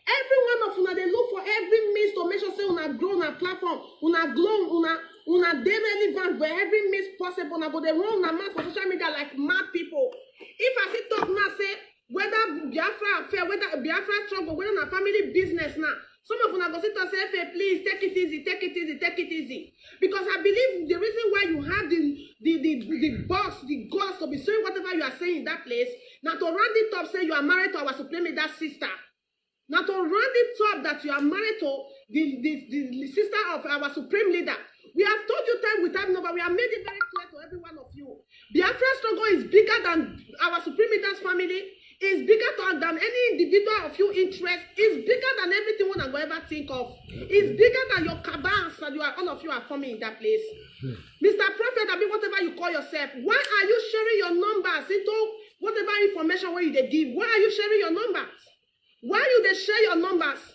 Every one of una they look for every means to make sure say una grow on a platform, una glow, una dey relevant where every means possible. Now go they run una mouth for social media like mad people. If I see talk now say whether Biafra affair, whether Biafra struggle, whether na family business now. Some of una go sit and say, hey, please take it easy, take it easy, take it easy. Because I believe the reason why you have the boss, the gods to be saying whatever you are saying in that place, now to round it up, say you are married to our supreme leader sister. Now to run it up that you are married to the sister of our supreme leader. We have told you time with time, no, but we have made it very clear to every one of you. Biafra struggle is bigger than our supreme leader's family. Is bigger than any individual of your interest. Is bigger than everything one I will ever think of. Is bigger than your cabals that all of you are forming in that place. Mr. Prophet, I mean whatever you call yourself, why are you sharing your numbers into whatever information where you they give? Why are you sharing your numbers? Why you they share your numbers?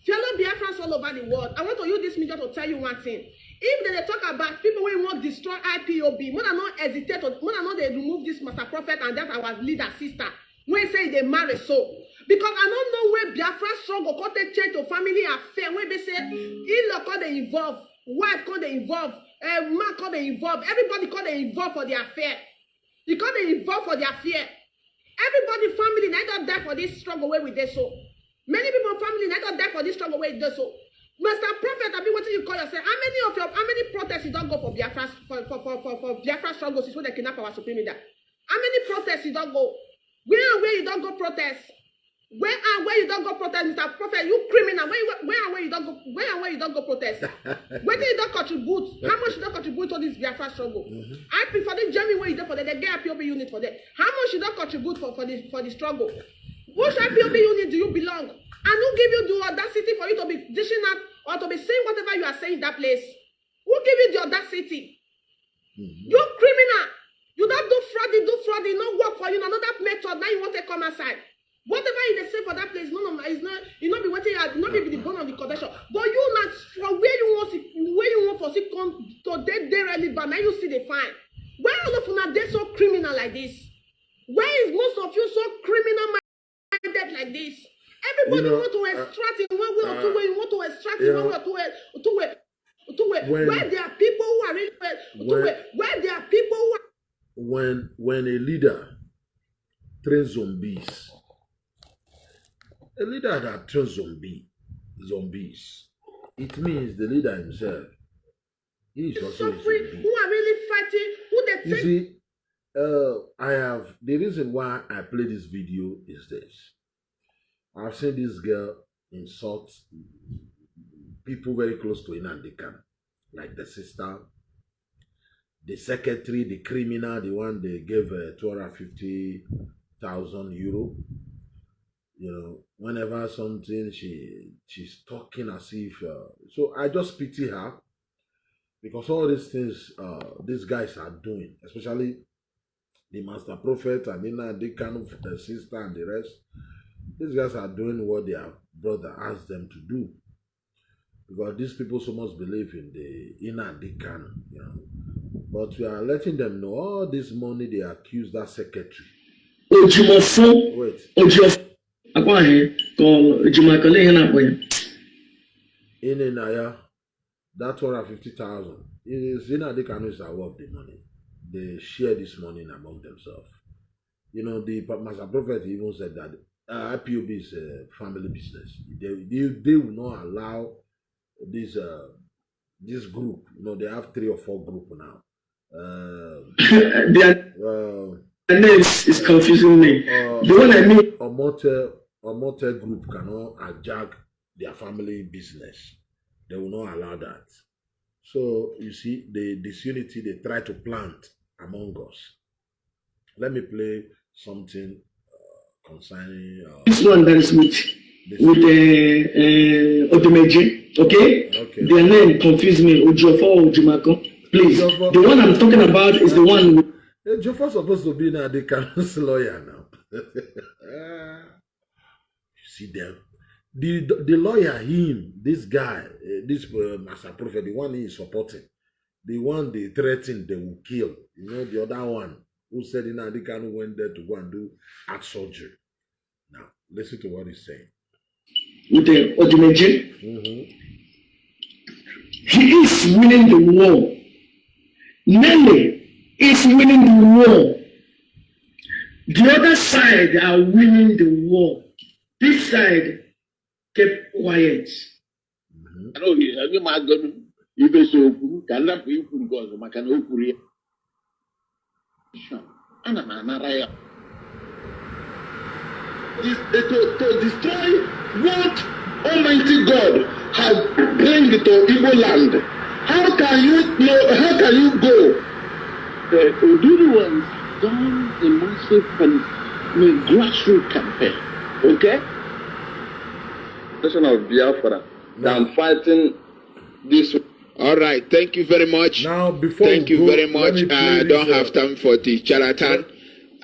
Fellow Biafrans all over the world, I want to use this media to tell you one thing. If they talk about people who want to destroy IPOB, when I not hesitate, when I not they remove this Master Prophet and that our leader sister, when say they marry so. Because I don't know where Biafra struggle, cause they change to family affair, when they say, in-law call they involve, wife call they involve, man call they involve, everybody call they involve for their affair. You call they involve for their fear. Everybody family, they don't die for this struggle where we did so. Many people family, they don't die for this struggle where we did so. Mr. Prophet, I mean, what do you call yourself? How many protests you don't go for Biafra for Biafra struggles is when they kidnap our supreme leader? How many protests you don't go? Where you don't go protest? Where you don't go protest, Mr. Prophet? You criminal. Where you don't go? Where you don't go protest? Where do you don't contribute? How much you don't contribute to this Biafra struggle? I prefer the Germany where you don't for that. They get a POB unit for that. How much you don't contribute for the struggle? Which POB unit do you belong? And who give you the audacity for you to be dishing out or to be saying whatever you are saying in that place? Who give you the audacity? You criminal. You don't do fraud, no work for you, another method, now you want to come outside. Whatever you say for that place, no, it's not, you not be waiting, not be the bone of the convention. But you not from where you want for see come to they relevant, now you see the fine. Why all of you they so criminal like this? Why is most of you so criminal minded like this? Everybody want to extract in one way or two way, you want to extract in one way or two way. Where there are people who are really where there are people who are when a leader trains zombies, a leader that trains zombies, it means the leader himself, he is also suffering, who are really fighting, who they take. You see, the reason why I play this video is this. I've seen this girl insult people very close to Nnamdi Kanu, like the sister, the secretary, the criminal, the one they gave 250,000 euro. You know, whenever something she's talking as if so I just pity her because all these things these guys are doing, especially the Master Prophet and Nnamdi Kanu, the sister and the rest. These guys are doing what their brother asked them to do. Because these people so much believe in the Nnamdi Kanu, you know. But we are letting them know all this money they accuse that secretary. Wait. In that 250,000 is Nnamdi Kanu is aware of the money. They share this money among themselves. You know, the Master Prophet even said that IPOB is a family business. They will not allow this group. You know, they have 3 or 4 groups now. Their names is confusing me. The one I mean, a motor group cannot hijack their family business. They will not allow that. So you see, the disunity they try to plant among us. Let me play something concerning this one that is with Odumeji, okay? Their name confused me. Ojiofor or Ojumako. Please, the one I'm talking about is the one with Ejiofor supposed to be Nnamdi Kanu's lawyer now. You see them. The lawyer, this guy, this Master Prophet, the one he is supporting, the one they threatened they will kill. You know, the other one who said Nnamdi Kanu went there to go and do heart surgery. Now, listen to what he's saying. With the Odumeji, he is winning the war. Nelly is winning the war. The other side are winning the war. This side kept quiet. to destroy what Almighty God has bring to Igbo land. How can you go? The Oduduwans done a massive grassroots campaign, okay? Of Biafra than fighting this. All right, thank you very much. Now, before thank you very much. I don't have time for the charlatan.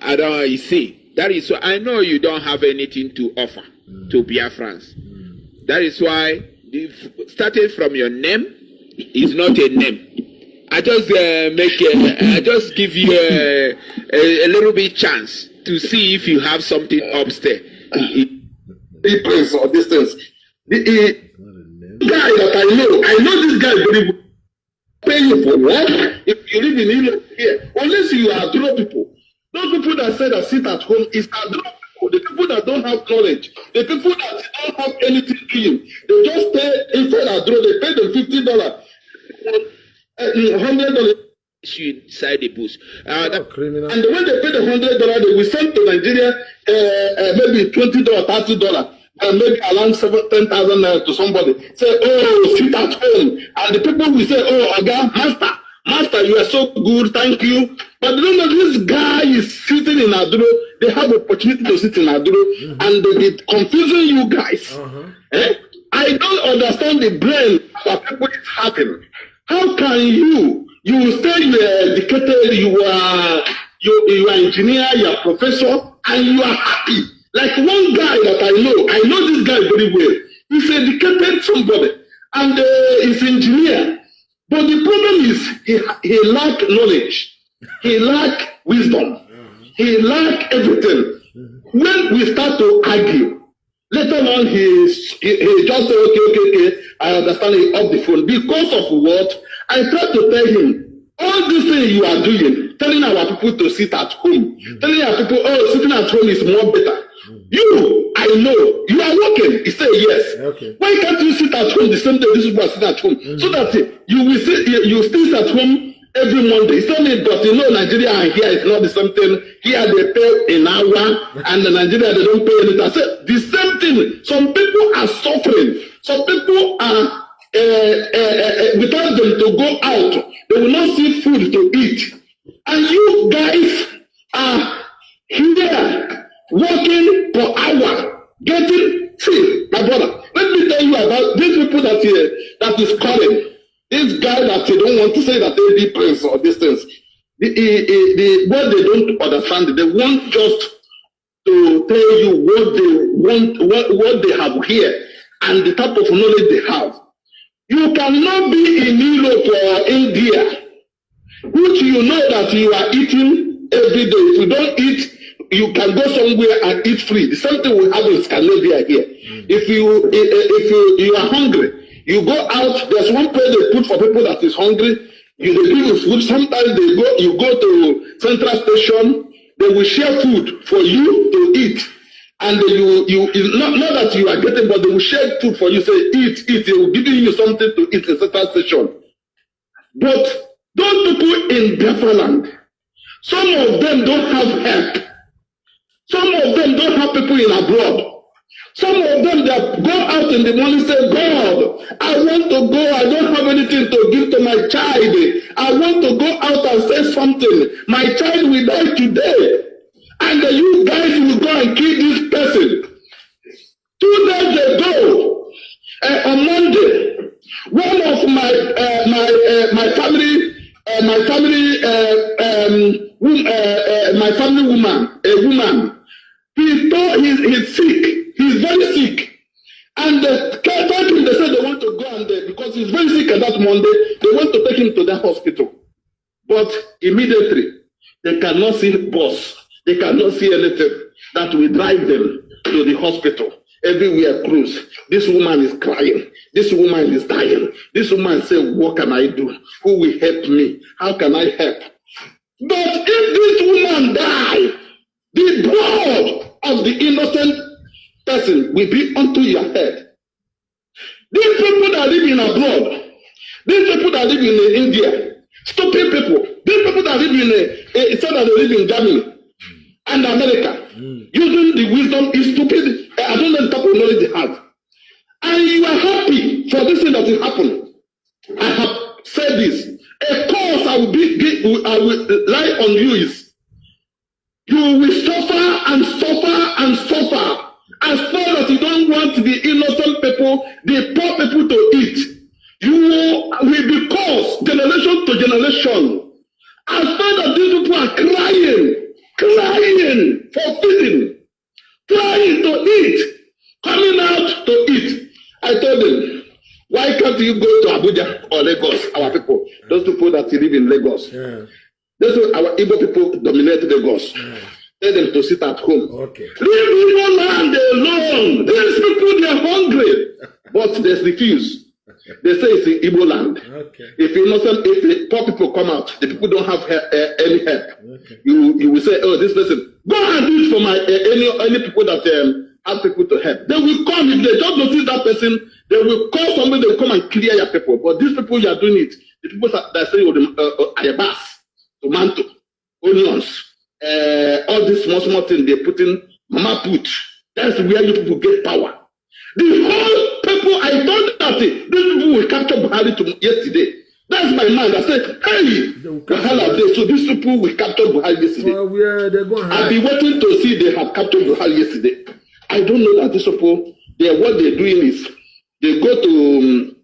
I don't. You see, that is why I know you don't have anything to offer to Biafrans. That is why, starting from your name, is not a name. I just I just give you a little bit chance to see if you have something upstairs. The place or distance. The guy that I know this guy very well. Pay you for what? If you live in England here, unless you are draw people. Those people that say that sit at home is draw people. The people that don't have knowledge, the people that don't have anything doing, they just pay inside a draw. They pay them $50, $100. Inside the bush. Criminal. And when they pay the $100, they will send to Nigeria maybe $20, $30, and maybe around 10,000 to somebody. Say, oh, sit at home. And the people will say, oh, again, master, you are so good, thank you. But they don't know this guy is sitting in Aduro. They have opportunity to sit in Aduro, and they be confusing you guys. I don't understand the brain that people is having. How can you stay educated, you are engineer, you are professor, and you are happy? Like one guy that I know this guy very well. He's educated somebody, and he's engineer. But the problem is he lack knowledge, he lack wisdom, he lack everything. When we start to argue, later on he just say, okay, I understand, he off the phone. Because of what? I tried to tell him, all these things you are doing, telling our people to sit at home, telling our people, oh, sitting at home is more better. You, I know, you are working. He said yes. Okay. Why can't you sit at home the same day these people are sitting at home? So that you still sit at home every Monday. He told me, but you know, Nigeria and here is not the same thing. Here they pay an hour, and in Nigeria they don't pay anything. I said the same thing. Some people are suffering. Some people are without them to go out, they will not see food to eat. And you guys are here working per hour, getting see, my brother. Let me tell you about these people that is calling. This guy that you don't want to say that they be prince or these things. What they don't understand, they want just to tell you what they want, what they have here, and the type of knowledge they have. You cannot be in Europe or India, which you know that you are eating every day. If you don't eat, you can go somewhere and eat free. The same thing we have in Scandinavia here. If you are hungry, you go out. There's one place they put for people that is hungry. They give you food. Sometimes you go to Central Station. They will share food for you to eat. And not that you are getting, but they will share food for you. Say, eat. They will give you something to eat in Central Station. But those people in Biafra land, some of them don't have help. Some of them don't have people in abroad. Some of them, they go out in the morning and say, God, I want to go. I don't have anything to give to my child. I want to go out and say something. My child will die today. And you guys will go and kill this person. 2 days ago, on Monday, one of my family woman, a woman, he thought he's sick. He's very sick. And they told him, they said they want to go and because he's very sick on that Monday, they want to take him to the hospital. But immediately, they cannot see bus. They cannot see anything that will drive them to the hospital. Everywhere closed. This woman is crying. This woman is dying. This woman said, what can I do? Who will help me? How can I help? But if this woman die, the blood of the innocent person will be unto your head. These people that live in abroad, these people that live in India, stupid people, these people that live in they live in Germany and America, using the wisdom is stupid. I don't know the type of knowledge they have. And you are happy for this thing that is happening. I have said this. A cause I will lie on you is you will suffer and suffer and suffer. As far as you don't want the innocent people, the poor people to eat, you will be caused generation to generation. As far as these people are crying for feeding, crying to eat, coming out to eat. I told them, why can't you go to Abuja or Lagos, our people, those people that live in Lagos? Yeah. Those our Igbo people dominate Lagos. Yeah. Tell them to sit at home. Okay. Leave Igbo land alone. These people, they are hungry. But they refuse. They say it's in Igbo land. Okay. If the poor people come out, the people don't have any help. Okay. You will say, oh, this person, go and do it for my any people that have people to help. They will come. If they don't notice that person, they will call somebody, they will come and clear your people. But these people, you are doing it. The people that say, ayabas, tomato, onions, all these small things they put in mama put. That's where you people get power. The whole people, I thought that these people will capture Buhari yesterday. That's my mind. I said, hey, Buhari, so these people will capture Buhari yesterday. Well, I've been waiting to see they have captured Buhari yesterday. I don't know that these people, what they're doing is they go to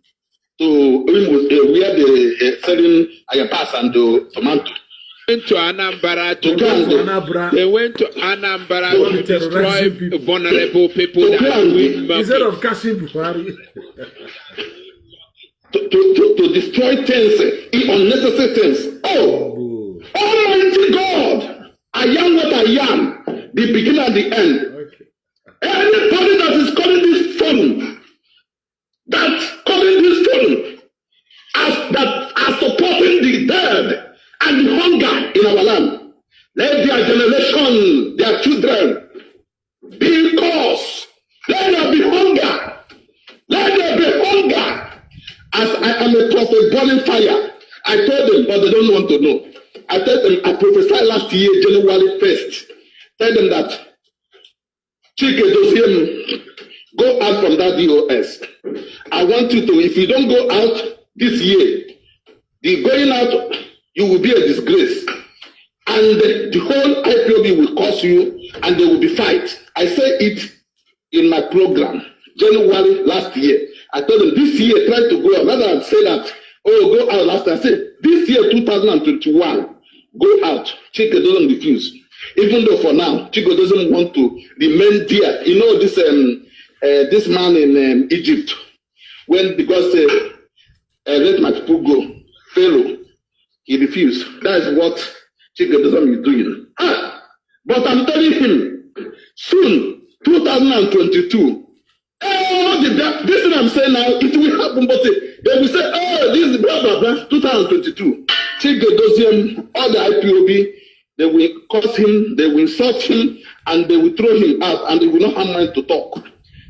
where they're selling ayabas and tomato. Went to Anambra They went to Anambra to destroy vulnerable people instead of catching Buhari. to destroy things, unnecessary things. Oh, Almighty God, I am what I am, the beginning and the end. Okay. Anybody that is calling this forum, that are supporting the dead and the hunger in our land, let their generation, their children, be caused. Let there be hunger. Let there be hunger. As I am a prophet burning fire, I told them, but they don't want to know. I told them, I prophesied last year, January 1st. Tell them that Chike Doziem, go out from that DOS. I want you to, if you don't go out this year, the going out, you will be a disgrace. And the whole IPOB will curse you, and there will be fight. I said it in my program, January last year. I told them this year, try to go out. Rather than say that, oh, go out last year. I said, this year, 2021, go out. Chike doesn't refuse. Even though for now, Chike doesn't want to remain there. You know, this man in Egypt, because let my people go, Pharaoh, he refused. That is what Chike doesn't be doing. But I'm telling him, soon, 2022, this thing I'm saying now, it will happen, but they will say, oh, this is blah, blah, blah, 2022. Chike Doziem, all the IPOB, they will curse him, they will insult him, and they will throw him out, and they will not have mind to talk.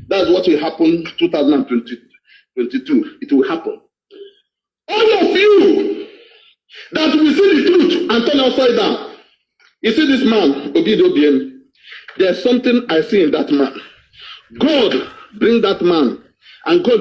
That's what will happen 2022. It will happen. All of you that will see the truth and turn upside down. You see this man, Obido, there's something I see in that man. God bring that man, and God